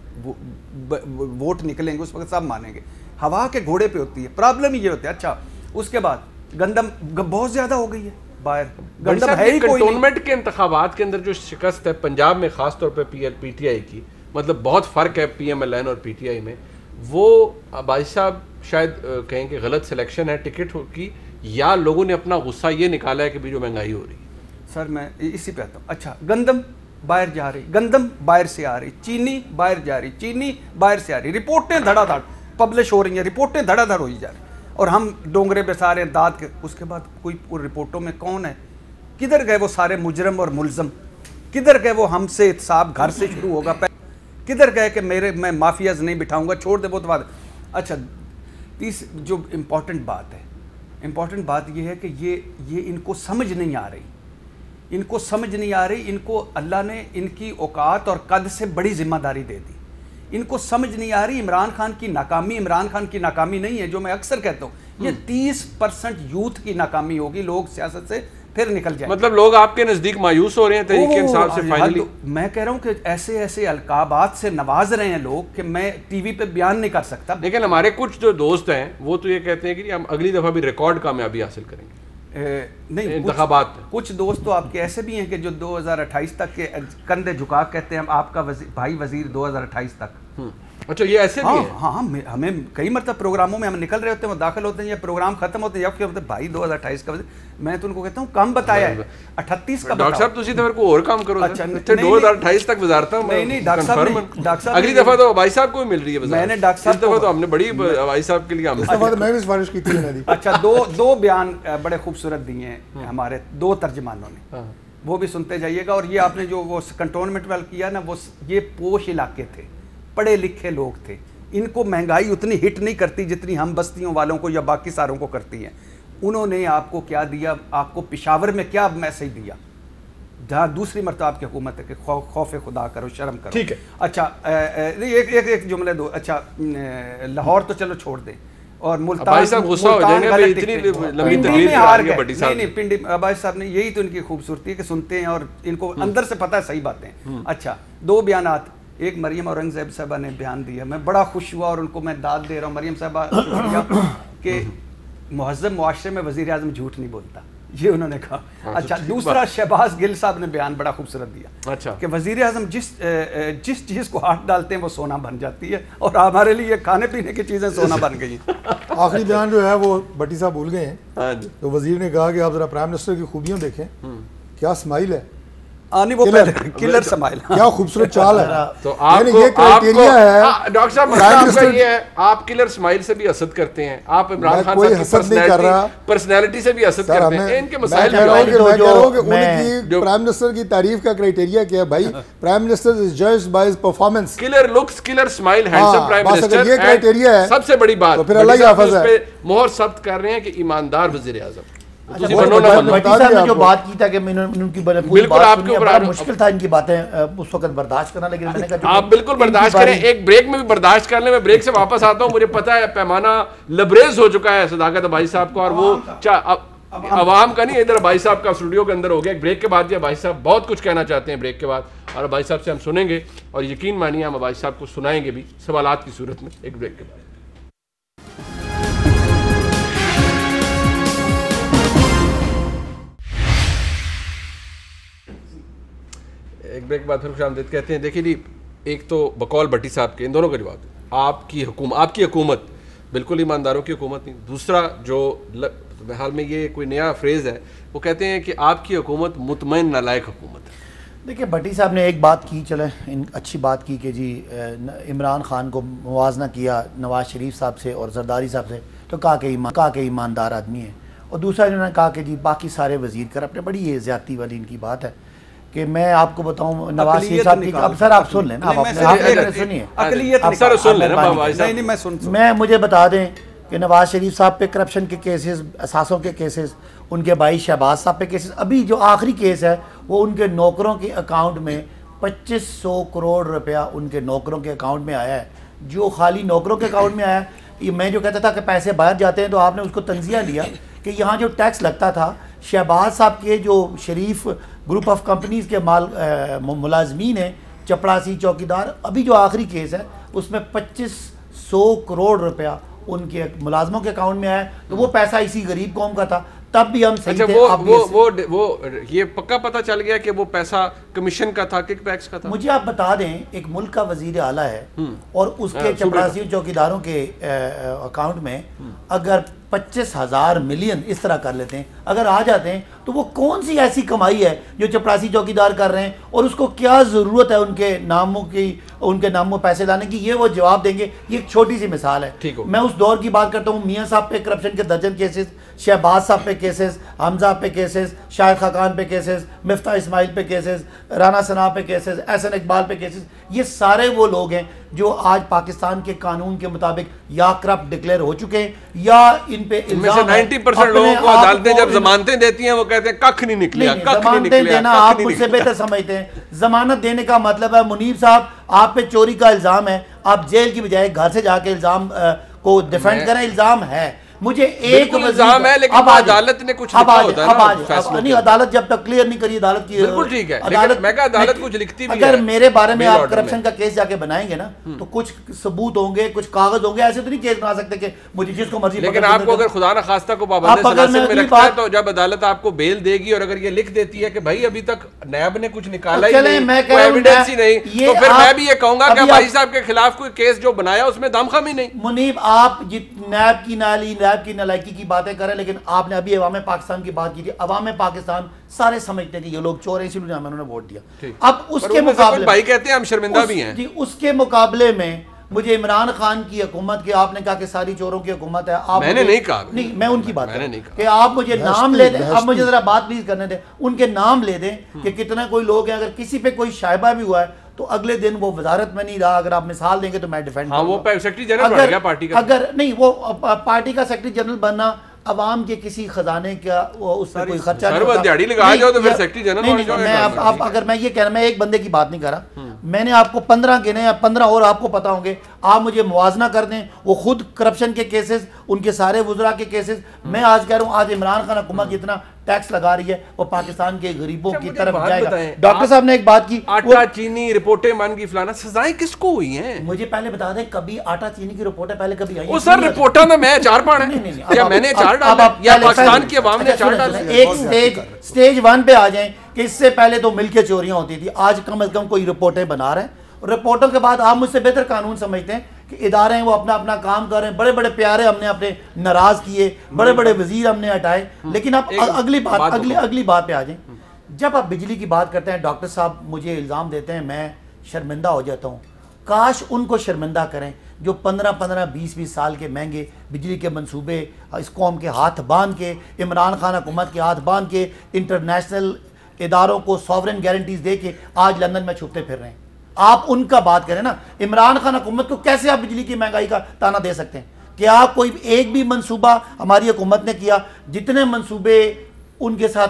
वोट निकलेंगे उस वक्त सब मानेंगे। हवा के घोड़े पे होती है, प्रॉब्लम ये होती है। अच्छा, उसके बाद गंदम बहुत ज्यादा हो गई है बाहर, गंदम है ही कोई नहीं। कंटोनमेंट के इंतखाबात के अंदर जो शिकस्त है पंजाब में खास तौर पे PTI की, मतलब बहुत फ़र्क है PMLN और PTI में, वो भाई साहब शायद कहें कि गलत सिलेक्शन है टिकट की, या लोगों ने अपना गुस्सा ये निकाला है कि भी जो महंगाई हो रही है। सर मैं इसी पे आता हूँ। अच्छा, गंदम बाहर जा रही, गंदम बाहर से आ रही, चीनी बाहर जा रही, चीनी बाहर से आ रही, रिपोर्टें धड़ाधड़ पब्लिश हो रही हैं, रिपोर्टें धड़ाधड़ हो जा रही, और हम डोंगरे बेसा रहे हैं दाद के। उसके बाद कोई रिपोर्टों में कौन है, किधर गए वो सारे मुजरम और मुलजम, किधर गए वो हमसे इत्साब घर से शुरू होगा, किधर गए कि मैं माफियाज नहीं बिठाऊंगा, छोड़ दे वो तो बात। अच्छा, जो इम्पोर्टेंट बात है, इम्पोर्टेंट बात ये है कि ये इनको समझ नहीं आ रही, इनको समझ नहीं आ रही, इनको अल्लाह ने इनकी औकात और कद से बड़ी जिम्मेदारी दे दी, इनको समझ नहीं आ रही। इमरान खान की नाकामी इमरान खान की नाकामी नहीं है, जो मैं अक्सर कहता हूँ, ये 30% यूथ की नाकामी होगी, लोग सियासत से फिर निकल जाए। मतलब लोग आपके नजदीक मायूस हो रहे हैं तरीके इंसाफ से फाइनली। मैं कह रहा हूँ कि ऐसे ऐसे अलकाबात से नवाज रहे हैं लोग कि मैं टीवी पे बयान नहीं कर सकता। लेकिन हमारे कुछ जो दोस्त हैं वो तो ये कहते हैं कि हम अगली दफा भी रिकॉर्ड कामयाबी हासिल करेंगे। नहीं, इंतखाबात कुछ दोस्त तो आपके ऐसे भी हैं कि जो 2028 तक के कंधे झुका कहते हैं हम आपका भाई वजीर 2028 तक। अच्छा, ये ऐसे भी है? हाँ, हमें कई मतलब प्रोग्रामों में हम निकल रहे होते हैं, वो दाखिल होते हैं, या प्रोग्राम खत्म होते हैं, या फिर भाई 2028 का मैं तो उनको कहता हूँ कम बताया है, 38 का। डॉक्टर साहब तुसी तो को और काम करो। अच्छा, 2028 तक वजारता नहीं डॉक्टर साहब अगली दफा तो भाई साहब को मिल रही है। मैंने डॉक्टर साहब दफा तो हमने बड़ी भाई साहब के लिए मैं भी सिफारिश की थी। अच्छा, दो बयान बड़े खूबसूरत दिए हैं हमारे 2 तर्जमानों ने, वो भी सुनते जाइएगा। और ये आपने जो वो कंटोनमेंट वाल किया ना, वो ये पोश इलाके थे, पढ़े लिखे लोग थे, इनको महंगाई उतनी हिट नहीं करती जितनी हम बस्तियों वालों को या बाकी सारों को करती हैं। उन्होंने आपको क्या दिया, आपको पेशावर में क्या मैसेज दिया, जहाँ दूसरी मरतबा आपकी हुकूमत है कि खौफ खुदा करो, शर्म करो। ठीक है। अच्छा, एक जुमले दो। अच्छा, लाहौर तो चलो छोड़ दें, और मुल्तान गुस्सा हो जाएंगे इतनी लंबी तकरीर हार गए बड़ी साहब। नहीं, पिंडी अब्बासी साहब ने, यही तो इनकी खूबसूरती है कि सुनते हैं और इनको अंदर से पता है सही बातें। अच्छा, 2 बयानात, एक मरियम औरंगजेब साहबा ने बयान दिया, मैं बड़ा खुश हुआ और उनको मैं दाद दे रहा हूँ मरियम साहबा कि मुहज़्ज़म मुआशरे में वज़ीर आज़म झूठ नहीं बोलता, ये उन्होंने कहा। अच्छा, दूसरा शहबाज गिल साहब ने बयान बड़ा खूबसूरत दिया। अच्छा, कि वज़ीर आज़म जिस चीज़ को हाथ डालते हैं वो सोना बन जाती है, और हमारे लिए खाने पीने की चीज़ें सोना बन गई हैं। आखिरी बयान जो है वो भट्टी साहब भूल गए हैं। तो वज़ीर ने कहा कि आप ज़रा प्राइम मिनिस्टर की खूबियाँ देखें, क्या स्माइल है, नहीं वो किलर स्माइल, क्या खूबसूरत चाल है। तो आपको ये क्राइटेरिया है डॉक्टर साहब, आपका ये है, आप किलर स्माइल से भी हसद करते हैं, आप इमरान खान साहब की पर्सनैलिटी से भी हसद करते हैं, इनके मसाइल भी उनकी प्राइम मिनिस्टर की तारीफ का क्राइटेरिया क्या है भाई? Prime minister is judged by his performance, killer looks, killer smile, handsome prime minister, ये क्राइटेरिया है। सबसे बड़ी बात, तो फिर अल्लाह ही हाफ़िज़ है, मोहर सब्त कर रहे हैं कि ईमानदार वज़ीर आज़म। जो बात की था कि उनकी बिल्कुल आपके ऊपर मुश्किल था इनकी बातें उस वक्त बर्दाश्त करना, लेकिन मैंने कहा आप बिल्कुल बर्दाश्त करें, एक ब्रेक में भी बर्दाश्त कर लें। मैं ब्रेक से वापस आता हूं, मुझे पता है पैमाना लबरेज हो चुका है सदाकत भाई साहब को, और वो आवाम का नहीं, इधर भाई साहब का स्टूडियो के अंदर हो गया। एक ब्रेक के बाद भाई साहब बहुत कुछ कहना चाहते हैं ब्रेक के बाद, और भाई साहब से हम सुनेंगे, और यकीन मानिए हम भाई साहब को सुनाएंगे भी सवालात की सूरत में, एक ब्रेक के बाद। एक ब्रेक के बाद फिर खुशामदीद कहते हैं। देखिए जी, एक तो बकौल भट्टी साहब के, इन दोनों का जवाब, आपकी हुकूमत बिल्कुल ईमानदारों की हुकूमत नहीं। दूसरा जो हाल में ये कोई नया फ्रेज़ है, वो कहते हैं कि आपकी हुकूमत मुतमईन नालायक हुकूमत है। देखिए भट्टी साहब ने एक बात की, चले अच्छी बात की कि जी इमरान खान को मुवाजना किया नवाज शरीफ साहब से और जरदारी साहब से, तो कहा कि ईमानदार आदमी है। और दूसरा इन्होंने कहा कि जी बाकी सारे वजीर कर अपने, बड़ी ये ज़्यादती वाली इनकी बात है कि मैं आपको बताऊं नवाज शरीफ साहब की, अब सर आप सुन लें ना, सुनिए, मैं मुझे बता दें कि नवाज शरीफ साहब पे करप्शन के केसेस, असासों के केसेस, उनके भाई शहबाज साहब पे केसेस, अभी जो आखिरी केस है वो उनके नौकरों के अकाउंट में 2500 करोड़ रुपया उनके नौकरों के अकाउंट में आया है, जो खाली नौकरों के अकाउंट में आया। ये मैं जो कहता था कि पैसे बाहर जाते हैं, तो आपने उसको तंजिया लिया कि यहाँ जो टैक्स लगता था, शहबाज साहब के जो शरीफ ग्रुप ऑफ कंपनीज़ के मुलाजमीन हैं, चपड़ासी, चौकीदार, अभी जो आखिरी केस है उसमें 2500 करोड़ रुपया उनके मुलाजमों के अकाउंट में आया। तो वो पैसा इसी गरीब कौम का था, तब भी हम सही थे। वो ये पक्का पता चल गया कि वो पैसा कमीशन का था, किक बैक्स का था। मुझे आप बता दें, एक मुल्क का वजीर आला है और उसके चपरासी चौकीदारों के अकाउंट में अगर 25,000 मिलियन इस तरह कर लेते हैं, अगर आ जाते हैं, तो वो कौन सी ऐसी कमाई है जो चपरासी चौकीदार कर रहे हैं, और उसको क्या ज़रूरत है उनके नामों पैसे लाने की, ये वो जवाब देंगे। ये एक छोटी सी मिसाल है। मैं उस दौर की बात करता हूँ, मियाँ साहब पे करप्शन के दर्जन केसेस, शहबाज साहब पे केसेस, हमजा पे केसेस, शाहिद खाकान पे केसेस, मिफ्ता इस्माइल पे केसेस, राना सना पे केसेस, एहसन इकबाल पे केसेस। ये सारे वो लोग हैं जो आज पाकिस्तान के कानून के मुताबिक या करप्ट डिक्लेयर हो चुके हैं, या इन पे इनमें से 90% लोगों को अदालतें जब जमानतें देती हैं वो कहते हैं कख नहीं निकलिया, जमानतें देना आप मुझसे बेहतर समझते हैं। जमानत देने का मतलब है, मुनीब साहब आप पे चोरी का इल्जाम है, आप जेल की बजाय घर से जाके इल्जाम को डिफेंड करें। इल्जाम है, मुझे एक इल्जाम है, लेकिन अदालत ने कुछ लिखा होता है ना, नहीं अदालत जब तक क्लियर नहीं करी, अदालत की बिल्कुल ठीक है, लेकिन मैं अदालत कुछ लिखती भी है। अगर मेरे बारे में आप करप्शन का केस जाके बनाएंगे ना, तो कुछ सबूत होंगे, कुछ कागज होंगे, ऐसे तो नहीं केस बना सकते कि मुझे जिसको मर्जी। लेकिन आपको अगर खुदा न खास्ता को पाबंदी में रखता है, तो जब अदालत आपको बेल देगी और अगर ये लिख देती है कि भाई अभी तक नैब ने कुछ निकाला ही नहीं, कोई एविडेंस ही नहीं, तो फिर मैं भी ये कहूंगा कि भाई साहब के खिलाफ कोई केस जो बनाया उसमें दमखम ही नहीं। मुनीब, आप नैब की नालायकी की बातें करें, लेकिन आपने अभी अवाम पाकिस्तान की बात की थी। अवाम पाकिस्तान सारे समझते थे ये लोग चोर हैं, इसीलिए उन्होंने वोट दिया। अब उसके मुकाबले भाई कहते हैं हम शर्मिंदा भी हैं जी, उसके मुकाबले में मुझे इमरान खान की हुकूमत की, आपने कहा कि सारी चोरों की हुकूमत है, आप मैंने नहीं कहा, नहीं मैं उनकी बात कर रहा कि आप मुझे नाम ले दें। अब मुझे जरा बात प्लीज करने दें, उनके नाम ले दें कि कितना कोई लोग हैं, अगर किसी पे कोई शायबा भी हुआ है तो अगले दिन वो वजारत में नहीं रहा। अगर आप मिसाल देंगे तो मैं डिफेंड, हाँ, वो सेक्रेटरी जनरल बन गया पार्टी का। अगर नहीं, वो पार्टी का सेक्रेटरी जनरल बनना अवाम के किसी खजाने का उससे कोई खर्चा नहीं होता। दिहाड़ी लगा जाओ तो फिर सेक्रेटरी जनरल। मैं आप अगर मैं ये कह रहा, मैं एक बंदे की बात नहीं कर रहा, मैंने आपको 15 गिने या 15 और आपको पता होंगे। आप मुझे मुआवजा कर दें, वो खुद करप्शन के केसेस, उनके सारे वुज़रा के केसेस। मैं आज कह रहा हूँ, आज इमरान खान हुकूमत जितना टैक्स लगा रही है वो पाकिस्तान के गरीबों की तरफ जाएगा। डॉक्टर साहब ने एक बात की, आटा चीनी रिपोर्टें मान की फलाना, सजाएं किसको हुई हैं? मुझे पहले बता दें, कभी आटा चीनी की रिपोर्टें पहले कभी आई? वो सर रिपोर्टा में मैं चार पाना है या मैंने चार डाला या पाकिस्तान की आवाम ने चार डाला? एक स्टेज 1 पे आ जाएं कि इससे पहले तो मिलके चोरियां होती थी, आज कम से कम कोई रिपोर्टें बना रहे हैं। रिपोर्टों के बाद आप मुझसे बेहतर कानून समझते हैं कि इदारे हैं वो अपना अपना काम कर रहे हैं। बड़े बड़े प्यारे हमने अपने नाराज किए, बड़े बड़े वजीर हमने हटाए, लेकिन अब अगली बात पे आ जाएं जब आप बिजली की बात करते हैं, डॉक्टर साहब मुझे इल्ज़ाम देते हैं, मैं शर्मिंदा हो जाता हूँ। काश उनको शर्मिंदा करें जो 15-15, 20-20 साल के महंगे बिजली के मंसूबे इस कौम के हाथ बांध के, इमरान खान हुकूमत के हाथ बांध के, इंटरनेशनल इदारों को सॉवरेन गारंटीज दे के आज लंदन में छुपते फिर रहे हैं। आप उनका बात करें ना, इमरान खान हुकूमत को कैसे आप बिजली की महंगाई का ताना दे सकते हैं? क्या कोई एक भी मंसूबा हमारी हुकूमत ने किया? जितने मंसूबे उनके साथ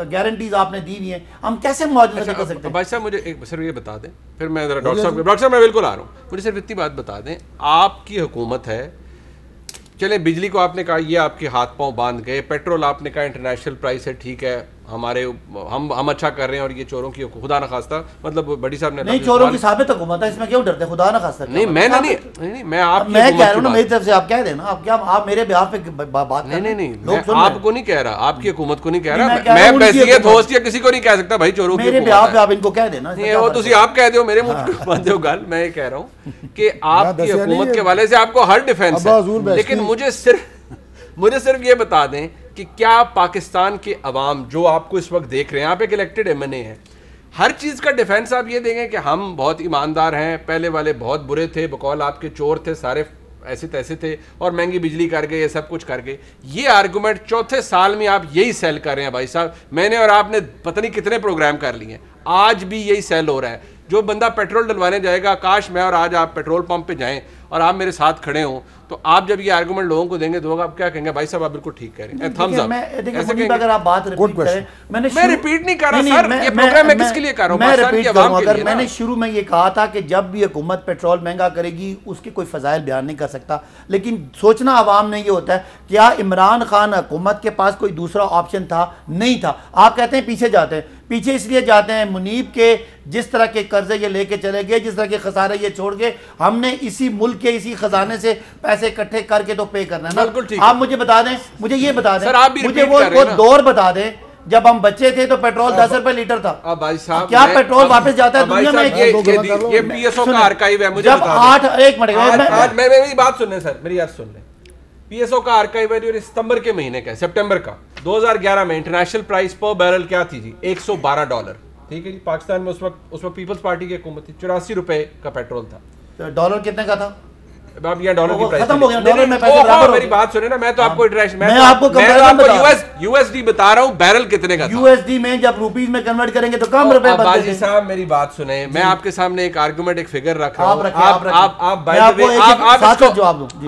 गारंटीज आपने दी हुई हैं, हम कैसे मुआवजा कर सकते हैं? भाई साहब मुझे एक सिर्फ ये बता दें, फिर मैं जरा डॉक्टर साहब मैं बिल्कुल आ रहा हूँ। मुझे सिर्फ इतनी बात बता दें, आपकी हुकूमत है, चले बिजली को आपने कहा ये आपके हाथ पांव बांध गए, पेट्रोल आपने कहा इंटरनेशनल प्राइस है, ठीक है, हमारे हम अच्छा कर रहे हैं और ये चोरों की खुदा न खास्ता, मतलब बड़ी साहब ने नहीं, चोरों की साबित हुकूमत है, इसमें क्यों डरते? खुदा न खास्ता नहीं, मैं नहीं, मैं आपकी मैं कह रहा हूँ ना, मेरी तरफ से आप कह देना, आप क्या आप मेरे बिहाफ पे बात नहीं, मैं आपको नहीं कह रहा, आपकी हुकूमत को नहीं कह रहा, मैं बैसियत होस्ट या किसी को नहीं कह सकता भाई चोरों की मेरे बिहाफ पे आप इनको कह देना। वो तुसी आप कह दो, मेरे मुंह पे बांध दो गल। मैं ये कह रहा हूँ कि आपकी हुकूमत के वाले से आपको हर डिफेंस है, लेकिन मुझे सिर्फ ये बता दें कि क्या पाकिस्तान के अवाम जो आपको इस वक्त देख रहे हैं, आप एक इलेक्टेड एमएनए हैं, हर चीज़ का डिफेंस आप ये देंगे कि हम बहुत ईमानदार हैं, पहले वाले बहुत बुरे थे, बकौल आपके चोर थे, सारे ऐसे तैसे थे और महंगी बिजली कर गए, ये सब कुछ कर गए। ये आर्गूमेंट चौथे साल में आप यही सेल कर रहे हैं भाई साहब। मैंने और आपने पता नहीं कितने प्रोग्राम कर लिए हैं, आज भी यही सेल हो रहा है। जो बंदा पेट्रोल डलवाने जाएगा, काश मैं और आज आप पेट्रोल पंप पे जाएं और आप मेरे साथ खड़े हों, तो आप जब ये आर्गुमेंट लोगों को देंगे तो आप क्या कहेंगे? भाई साहब आप बिल्कुल ठीक कह रहे हैं, थम्स अप। देखिए अगर आप बात रिपीट करें, मैं रिपीट नहीं कर रहा सर, ये प्रोग्राम मैं किसके लिए कर रहा हूं? मैं रिपीट करूंगा, अगर मैंने शुरू में ये कहा था कि जब भी हुकूमत पेट्रोल महंगा करेगी उसके कोई फजाइल बयान नहीं कर सकता, लेकिन सोचना अवाम में ये होता है क्या इमरान खान हुकूमत के पास कोई दूसरा ऑप्शन था? नहीं था। आप कहते हैं पीछे जाते हैं, पीछे इसलिए जाते हैं मुनीब के जिस तरह के कर्जे ये लेके चले गए, जिस तरह के खसारे ये छोड़ गए, हमने इसी मुल्क के इसी खजाने से पैसे इकट्ठे करके तो पे करना है ना। आप मुझे बता दें, मुझे ये बता दें, मुझे वो दौर बता दें जब हम बच्चे थे तो पेट्रोल 10 रुपए लीटर था। भाई साहब क्या पेट्रोल वापस जाता है दुनिया में? ये पीएसओ का आर्काइव है, मुझे जब 8 एक मिनट मेरी बात सुन लें सर, मेरी बात सुन लें। पीएसओ का आर्काइव है जो सितंबर के महीने का, सितंबर का 2011 में इंटरनेशनल प्राइस पर बैरल क्या थी जी? $112। ठीक है जी, पाकिस्तान में उस वक्त पीपल्स पार्टी की हुकूमत थी, 84 रुपए का पेट्रोल था। तो डॉलर कितने का था? अब यहाँ डॉलर की प्राइस खत्म हो गया, डॉलर में पैसे बराबर हो गए। मेरी बात सुने ना, मैं तो आपको मैं आपको यूएसडी बता रहा हूँ, बैरल कितने का था। यूएसडी में जब रुपीस में कन्वर्ट करेंगे तो कम रुपए बनते थे। साहब मेरी बात सुने, मैं आपके सामने एक आर्गुमेंट, एक फिगर रख रहा हूँ,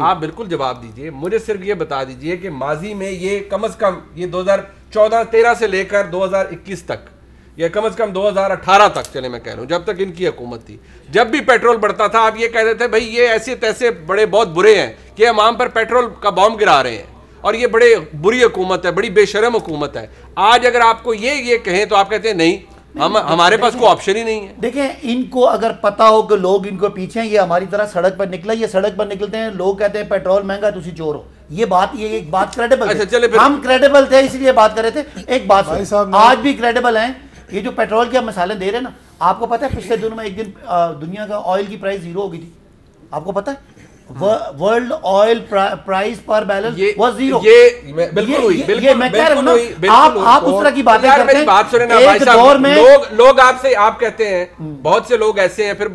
आप बिल्कुल जवाब दीजिए। मुझे सिर्फ ये बता दीजिए कि माजी में ये कम से कम ये 2014-13 से लेकर 2021 तक, या कम से कम 2018 तक, चले मैं कह रहा हूँ, जब तक इनकी हुकूमत थी, जब भी पेट्रोल बढ़ता था आप ये कहते थे भाई ये ऐसे तैसे बड़े बहुत बुरे हैं कि अवाम पर पेट्रोल का बॉम्ब गिरा रहे हैं और ये बड़े बुरी हुकूमत है, बड़ी बेशरम हुकूमत है। आज अगर आपको ये कहें तो आप कहते हैं नहीं, हमारे पास कोई ऑप्शन ही नहीं है। देखें, इनको अगर पता हो कि लोग इनको पीछे हैं, ये हमारी तरह सड़क पर निकला, ये सड़क पर निकलते हैं, लोग कहते हैं पेट्रोल महंगा तुसी चोर हो, ये एक बात क्रेडिबल। अच्छा, हम क्रेडिबल थे इसलिए बात कर रहे थे। एक बात आज भी क्रेडिबल है। ये जो पेट्रोल के मिसालें दे रहे हैं ना, आपको पता है पिछले दिनों में एक दिन दुनिया का ऑयल की प्राइस 0 हो गई थी, आपको पता है? वर्ल्ड ऑयल प्राइस पर बैरल वाज 0। ये बिल्कुल हुई, बिल्कुल मैं कह रहा हूं ना, आप उस तरह की बातें करते हैं। बात सुने ना भाई साहब, लोग आपसे आप कहते हैं, बहुत से लोग ऐसे हैं, फिर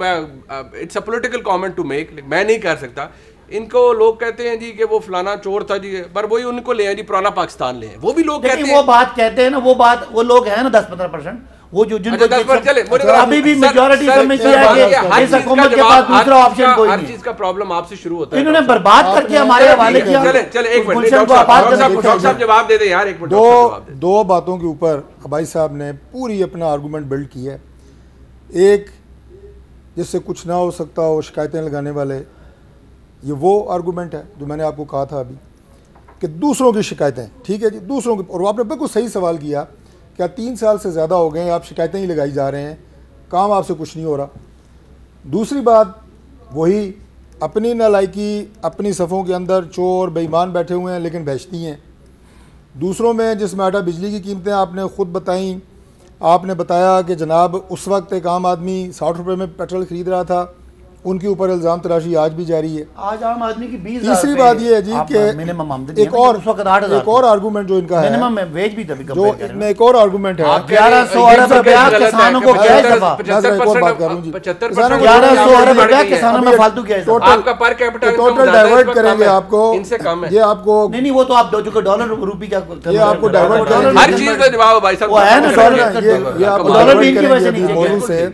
it's a political comment to make, मैं नहीं कर सकता। इनको लोग कहते हैं जी कि वो फलाना चोर था जी, पर वही उनको ले जी पुराना पाकिस्तान ले, वो भी लोग कहते हैं। वो बात कहते हैं ना, वो लोग हैं ना 10-15%, वो जो जिनको अभी भी मेजॉरिटी समझती है कि इस हुकूमत के पास दूसरा ऑप्शन कोई नहीं। हर चीज का प्रॉब्लम आपसे शुरू होता है, इन्होंने बर्बाद करके हमारे हवाले किया। चले एक मिनट डॉक्टर साहब जवाब दे दे यार, एक मिनट। दो बातों के ऊपर भाई साहब ने पूरी अपना आर्गूमेंट बिल्ड किया है। एक, जिससे कुछ ना हो सकता हो, शिकायतें लगाने वाले, ये वो आर्गूमेंट है जो मैंने आपको कहा था अभी कि दूसरों की शिकायतें, ठीक है जी, दूसरों की। और आपने बिल्कुल सही सवाल किया, क्या 3 साल से ज़्यादा हो गए आप शिकायतें ही लगाई जा रहे हैं, काम आपसे कुछ नहीं हो रहा। दूसरी बात, वही अपनी नालायकी, अपनी सफ़ों के अंदर चोर बेईमान बैठे हुए हैं लेकिन बेचती हैं दूसरों में। जिसमें आटा बिजली की कीमतें आपने ख़ुद बताई, आपने बताया कि जनाब उस वक्त एक आम आदमी 60 रुपये में पेट्रोल ख़रीद रहा था, उनके ऊपर इल्ज़ाम तराशी आज भी जारी है। आज आम आदमी की 20,000 तीसरी बात यह है जी कि मिनिमम आमदनी एक और आर्गूमेंट जो इनका है, मिनिमम में वेज भी तभी जो इनमें एक और आर्गूमेंट है, 1100 अरब रुपया किसानों को क्या है दफा, 1100 अरब रुपया किसानों में फालतू क्या है, आपका पर कैपिटा टोटल डाइवर्ट करेंगे आपको, इनसे कम है ये आपको नहीं वो तो आप दो चुके डॉलर रूपी का ये आपको डाइवर्ट करेंगे, हर चीज में जवाब भाई साहब, वो है ना ये आपको डॉलर भी इनकी वजह करेंगे मौजूद से। नहीं।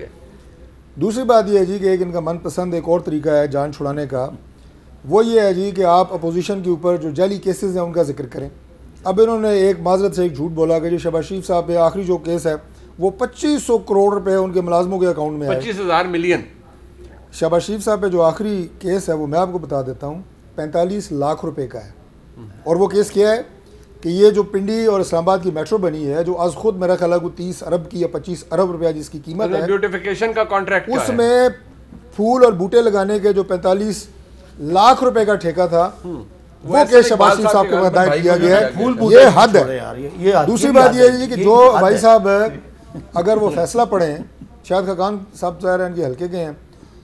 दूसरी बात यह है जी कि एक इनका मनपसंद एक और तरीका है जान छुड़ाने का, वो ये है जी कि आप अपोजिशन के ऊपर जो जाली केसेस हैं उनका जिक्र करें। अब इन्होंने एक माजरत से एक झूठ बोला कि जो शहबाज शरीफ साहब पे आखिरी जो केस है वो 2500 करोड़ रुपए उनके मुलाजमों के अकाउंट में है, 25,000 मिलियन। शहबाज शरीफ साहब पे जो आखिरी केस है वो मैं आपको बता देता हूँ 45 लाख रुपए का है। और वो केस क्या है कि ये जो पिंडी और इस्लामाबाद की मेट्रो बनी है, जो आज खुद मेरा ख्याल है 30 अरब की या 25 अरब रुपया जिसकी कीमत है, ब्यूटिफिकेशन का कॉन्ट्रैक्ट, उसमें फूल और बूटे लगाने के जो 45 लाख रुपए का ठेका था वो केस शहबाज शरीफ साहब को दायर किया गया है। ये हद है। दूसरी बात ये है कि जो भाई साहब अगर वो फैसला पढ़ें, शाहिद खाकान साहब ज़ाहिर इनके हल्के के हैं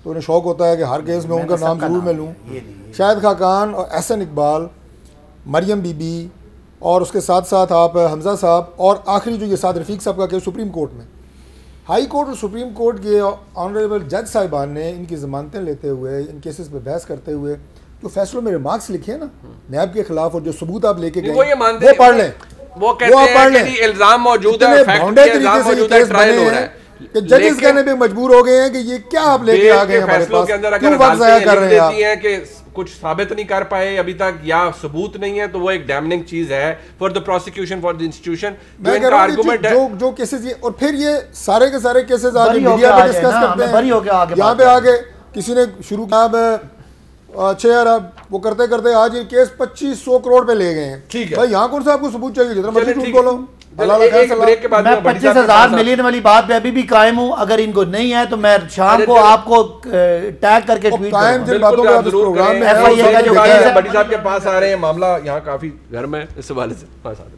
तो उन्हें शौक होता है कि हर केस में उनका नाम जरूर मैं लूँ। शाहिद खाकान और एहसन इकबाल, मरियम बीबी और उसके साथ साथ आप हमजा साहब, और आखिरी जो ये साद रफ़ीक साहब का केस सुप्रीम कोर्ट में, हाई कोर्ट और सुप्रीम कोर्ट के ऑनरेबल जज साहिबान ने इनकी ज़मानतें लेते हुए, इन केसेस पे बहस करते हुए जो फैसलों में रिमार्क्स लिखे हैं ना नैब के खिलाफ और जो सबूत आप लेके गए वो पढ़ लें, वो कहते हैं कि इल्जाम मौजूद है, फैक्ट के इल्जाम मौजूद है, ट्रायल हो रहा है कि जजेस कहने पे मजबूर हो गए हैं कि ये क्या आप लेके आ गए हमारे पास, क्यों वक्त ज़ाया कर रहे हैं आप, कि कुछ साबित नहीं कर पाए अभी तक या सबूत नहीं है, तो वो एक डैमनिंग चीज है for the prosecution, for the institution. मैं कह रहा हूं जो केसेस ये, और फिर ये सारे के सारे केसेस आज मीडिया में डिस्कस करते हैं, यहाँ पे आगे किसी ने शुरू किया 6 अरब, वो करते करते आज ये केस 2500 करोड़ पे ले गए हैं। ठीक है भाई यहाँ कौन सा आपको सबूत चाहिए, जितना मर्जी झूठ बोलो। मैं 25,000 मिलियन वाली बात पे अभी भी कायम हूँ, अगर इनको नहीं है तो मैं शाम को आपको टैग करके ट्वीट प्रोग्राम में बड़ी साहब के पास आ रहे हैं, मामला यहाँ काफी गर्म है, इस हवाले से पास आ रहे हैं।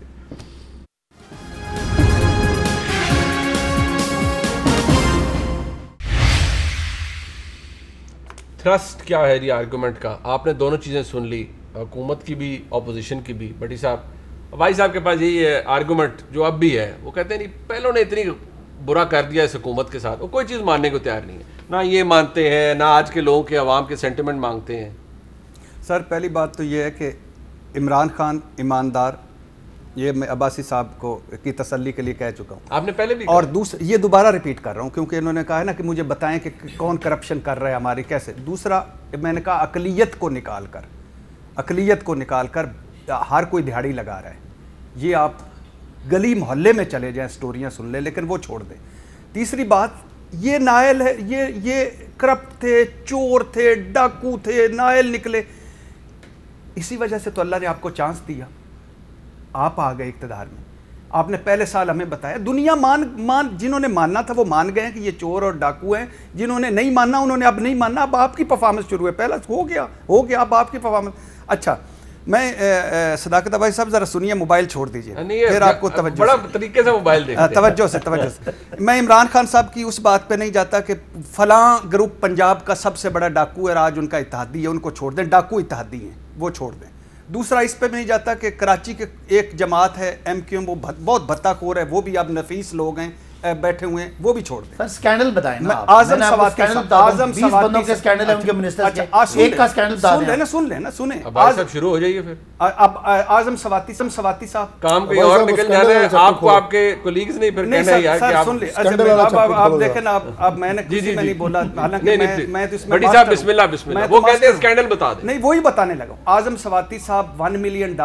थ्रस्ट क्या है जी आर्गुमेंट का? आपने दोनों चीजें सुन ली, हुकूमत की भी ऑपोजिशन की भी। बड़ी साहब, भाई साहब के पास यही है आर्गूमेंट जो अब भी है, वो कहते हैं नहीं पहलों ने इतनी बुरा कर दिया इस हुकूमत के साथ, वो कोई चीज़ मानने को तैयार नहीं है, ना ये मानते हैं ना आज के लोगों के अवाम के सेंटिमेंट मांगते हैं। सर पहली बात तो ये है कि इमरान खान ईमानदार, ये मैं अब्बासी साहब को की तसल्ली के लिए कह चुका हूँ, आपने पहले भी, और दूसरा ये दोबारा रिपीट कर रहा हूँ क्योंकि इन्होंने कहा है ना कि मुझे बताएं कि कौन करप्शन कर रहा है हमारी कैसे। दूसरा मैंने कहा अकलियत को निकाल कर हर कोई दिहाड़ी लगा रहा है, ये आप गली मोहल्ले में चले जाएं स्टोरियां सुन लें, लेकिन वो छोड़ दें। तीसरी बात, ये नायल है, ये करप्ट थे, चोर थे, डाकू थे, नायल निकले, इसी वजह से तो अल्लाह ने आपको चांस दिया, आप आ गए इक़्तिदार में। आपने पहले साल हमें बताया, दुनिया जिन्होंने मानना था वो मान गए कि ये चोर और डाकू हैं, जिन्होंने नहीं मानना उन्होंने अब नहीं मानना, अब आपकी परफॉर्मेंस शुरू है, पहला हो गया अब आपकी परफॉर्मेंस। अच्छा मैं सदाकत भाई साहब जरा सुनिए, मोबाइल छोड़ दीजिए फिर आपको तवज्जो बड़ा तरीके से मोबाइल देखते हैं। तवज्जो से मैं इमरान खान साहब की उस बात पे नहीं जाता कि फलां ग्रुप पंजाब का सबसे बड़ा डाकू है, आज उनका इत्तेहादी है, उनको छोड़ दें, डाकू इत्तेहादी हैं वो छोड़ दें। दूसरा इस पे नहीं जाता कि कराची के एक जमात है MQM, वो बहुत भत्ताखोर है, वो भी अब नफीस लोग हैं बैठे हुए हैं, वो भी छोड़ दें। सर स्कैंडल बताएं ना, आजम सवाती, 20 बंदों के स्कैंडल है उनके मिनिस्टर के, एक का स्कैंडल बता दें। सुने आज सब शुरू हो जाइए फिर। अब आजम सवाती साहब काम कहीं और निकल जा रहे हैं, आपको आपके कोलीग्स नहीं फिर कहना है यार कि आप सुन ले। आप देखें ना, अब मैंने किसी में नहीं बोला, हालांकि मैं तो इसमें बड़ी साहब बिस्मिल्लाह वो कहते हैं स्कैंडल बता दें। नहीं वही बताने लगा। आजम सवाती साहब $1 मिलियन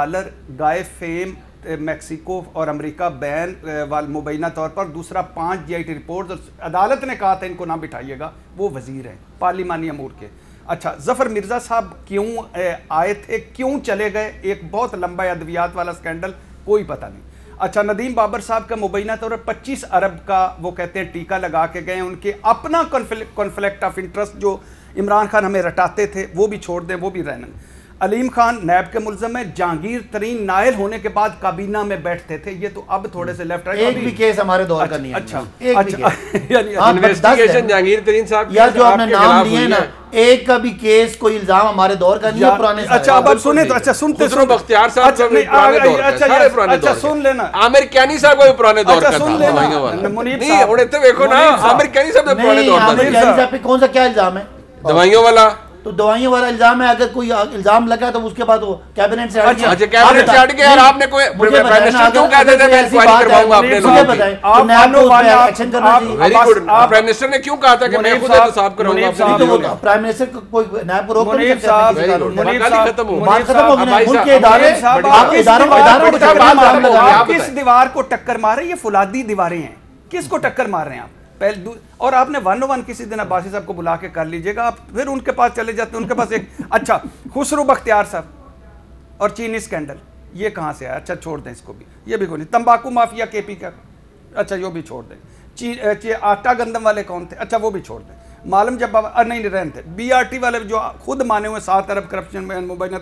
गाय फेम मैक्सिको और अमेरिका बैन वाल मुबैना तौर पर, दूसरा 5 GIT रिपोर्ट, अदालत ने कहा था इनको ना बिठाइएगा, वो वजीर हैं पार्लिमानी अमूर के। अच्छा जफ़र मिर्ज़ा साहब क्यों आए थे, क्यों चले गए, एक बहुत लंबा अद्वियात वाला स्कैंडल, कोई पता नहीं। अच्छा नदीम बाबर साहब का मुबैना तौर पर 25 अरब का वो कहते हैं टीका लगा के गए, उनके अपना कॉन्फ्लिक्ट ऑफ इंटरेस्ट जो इमरान खान हमें रटाते थे वो भी छोड़ दें, वो भी रहना। अलीम खान नैब के मुल्ज़म है, जहांगीर तरीन नायल होने के बाद काबीना में बैठते थे, ये तो अब थोड़े से लेफ्ट राइट। एक भी केस हमारे दौर का नहीं है। अच्छा इन्वेस्टिगेशन जहांगीर तरीन साहब यार जो आपने नाम लिए ना, एक का भी केस कोई इल्जाम हमारे दौर का नहीं है, पुराने। अच्छा अब सुने तो, अच्छा सुनते बख्तियार साहब अच्छा सुन लेना, आमिर कैनी साहब को पुराने दौर का सुन लेना, मुनीब साहब देखो ना, आमिर कैनी साहब पुराने दौर का। आमिर कैनी साहब पे कौन सा क्या इल्जाम है? दवाइयों वाला, तो दवाइयों वाला इल्जाम है। अगर कोई इल्जाम लगा तो उसके बाद वो कैबिनेट से हट गया। अच्छा कैबिनेट से हट गया और आपने कोई प्राइम मिनिस्टर क्यों कहते थे मैं इंक्वायरी करवाऊंगा अपने लोगों की? एक्शन करना चाहिए। Very good. प्राइम मिनिस्टर ने क्यों कहा था कि मैं खुद एहतसाब करूंगा? प्राइम मिनिस्टर को कोई नायब को रोक नहीं सकता। आप किस दीवार को टक्कर मार रहे हैं? ये फुलादी दीवारें हैं, किसको टक्कर मार रहे हैं आप? पहले और आपने 101 किसी दिन अब्बासी साहब को बुला के कर लीजिएगा, आप फिर उनके पास चले जाते हैं। उनके पास एक अच्छा खुसरो बख्तियार साहब और चीनी स्कैंडल, ये कहाँ से आया? अच्छा छोड़ दें इसको भी, ये भी कोई नहीं। तंबाकू माफिया केपी का, अच्छा वो भी छोड़ दें। आटा गंदम वाले कौन थे? अच्छा वो भी छोड़ दें। मालूम जब नहीं रहन थे BRT वाले जो खुद माने हुए 7 अरब करप्शन में मोबाइल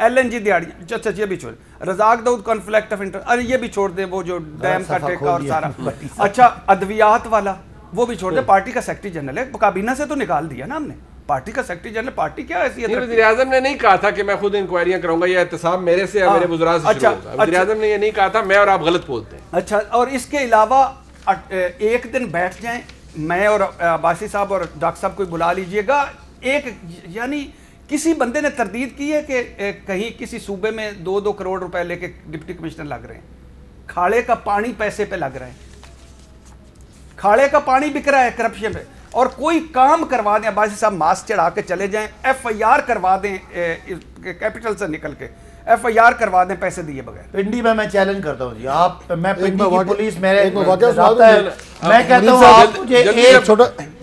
LNG दिहाड़ियाँ, अच्छा ये भी छोड़। Razak Dawood conflict of interest, अरे ये भी छोड़ दे, वो जो डैम का ठेका और सारा। अच्छा अद्वियात वाला वो भी छोड़ दे। पार्टी का सेक्रेटरी जनरल है, काबीना से तो निकाल दिया ना हमने। पार्टी का सेक्रेटरी जनरल, पार्टी क्या हैसियत? वज़ीर आज़म ने नहीं कहा था कि मैं खुद इंक्वायरियां करूंगा, ये एहतसाब मेरे से या मेरे वज़रा से शुरू होगा। वज़ीर आज़म ने ये नहीं कहा था, मैं और आप गलत बोलते हैं। अच्छा और इसके अलावा एक दिन बैठ जाएं, मैं और अब्बासी साहब और डॉक्टर साहब को बुला लीजिएगा। एक यानी किसी बंदे ने तरदीद की है कि कहीं किसी सूबे में 2-2 करोड़ रुपए लेके डिप्टी कमिश्नर लग रहे हैं, खाड़े का पानी पैसे पे लग रहा है, खाड़े का पानी बिक रहा है करप्शन पे, और कोई काम करवा दें। अब्बासी साहब मास्क चढ़ा के चले जाएं, FIR करवा दें, कैपिटल से निकल के FIR करवा दें पैसे दिए बगैर। पिंडी में मैं चैलेंज करता हूँ जी, आप मैं पिंडी की पुलिस मेरे मैं कहता हूँ आप मुझे एक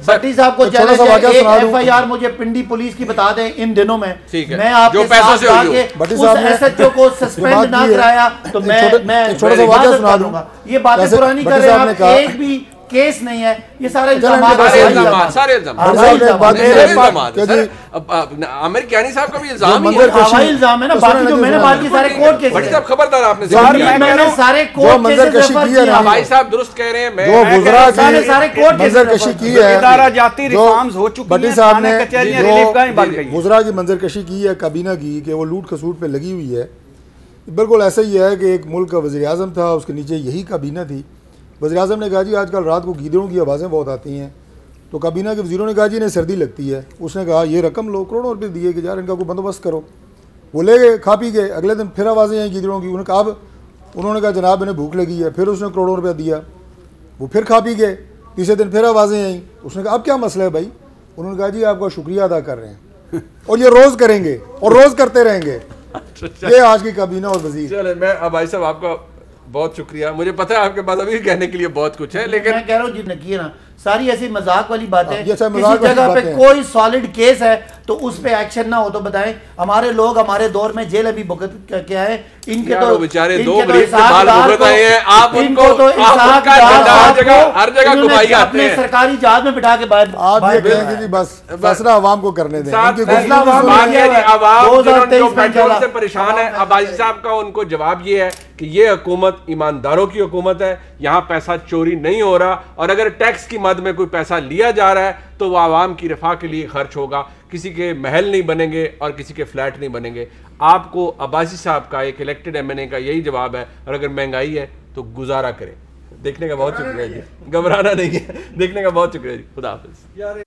भट्टी साहब को चैलेंज है, एक FIR मुझे पिंडी पुलिस की बता दें इन दिनों में। मैं आपके साथ जाके उस SHO को सस्पेंड ना कराया तो मैं छोटा सा वाकया सुना दूंगा। ये बातें पुरानी कर रहे हैं आप, एक भी केस नहीं है, ये सारे आमिर कैनी साहब का भी इल्जाम है ना, बाकी जो मैंने बात की सारे कोर्ट केस। बड़ी साहब खबरदार, आपने सारे कोर्ट केस भाई साहब दुरुस्त कह रहे हैं, मैं सारे कोर्ट मंजरकशी की है, जाती रिफॉर्म्स हो चुकी हैं, साहब ने गुजरा की मंजरकशी की है काबीना की कि वो लूट खसूट पे लगी हुई है। बिल्कुल ऐसा ही है कि एक मुल्क का वज़ीर आज़म था, उसके नीचे यही काबीना थी। वज़ीर आज़म ने कहा जी आजकल रात को गीदड़ों की आवाज़ें बहुत आती हैं, तो काबीना के वज़ीरों ने कहा जी इन्हें सर्दी लगती है। उसने कहा ये रकम लो, करोड़ों रुपये दिए कि यार इनका कोई बंदोबस्त करो। वो ले गए, खा पी गए। अगले दिन फिर आवाज़ें आई गीदड़ों की। उन्होंने कहा जनाब इन्हें भूख लगी है, फिर उसने करोड़ों रुपया दिया। वो फिर खा पी गए। तीसरे दिन फिर आवाज़ें आई। उसने कहा अब क्या मसला है भाई? उन्होंने कहा जी आपका शुक्रिया अदा कर रहे हैं और ये रोज़ करेंगे और रोज़ करते रहेंगे। ये आज की काबीना और वज़ीर। चले मैं भाई साहब आपका बहुत शुक्रिया। मुझे पता है आपके पास अभी कहने के लिए बहुत कुछ है, लेकिन मैं कह रहा हूँ जिसने किए ना सारी ऐसी मजाक वाली बातें, किसी जगह पे कोई सॉलिड केस है तो उस पे एक्शन ना हो तो बताएं। हमारे लोग हमारे दौर में जेल अभी भुगत क्या है, इनके तो बेचारे दो गरीब के बाल भुगत आए हैं, आप उनको तो हर जगह घुमाई आते हैं, सरकारी जहाज में बिठा के बाहर। आप ये कहेंगे जी बस फैसला आवाम को करने दें। पेट्रोल से परेशान है, अब्बासी साहब का उनको जवाब ये है कि ये हुकूमत ईमानदारों की हुकूमत है, यहाँ पैसा चोरी नहीं हो रहा, और अगर टैक्स की मद में कोई पैसा लिया जा रहा है तो वह आवाम की रफा के लिए खर्च होगा, किसी के महल नहीं बनेंगे और किसी के फ्लैट नहीं बनेंगे। आपको अब्बासी साहब का एक इलेक्टेड MNA का यही जवाब है, और अगर महंगाई है तो गुजारा करें। देखने का बहुत शुक्रिया जी, घबराना नहीं है, देखने का बहुत शुक्रिया जी, खुदा हाफिज़।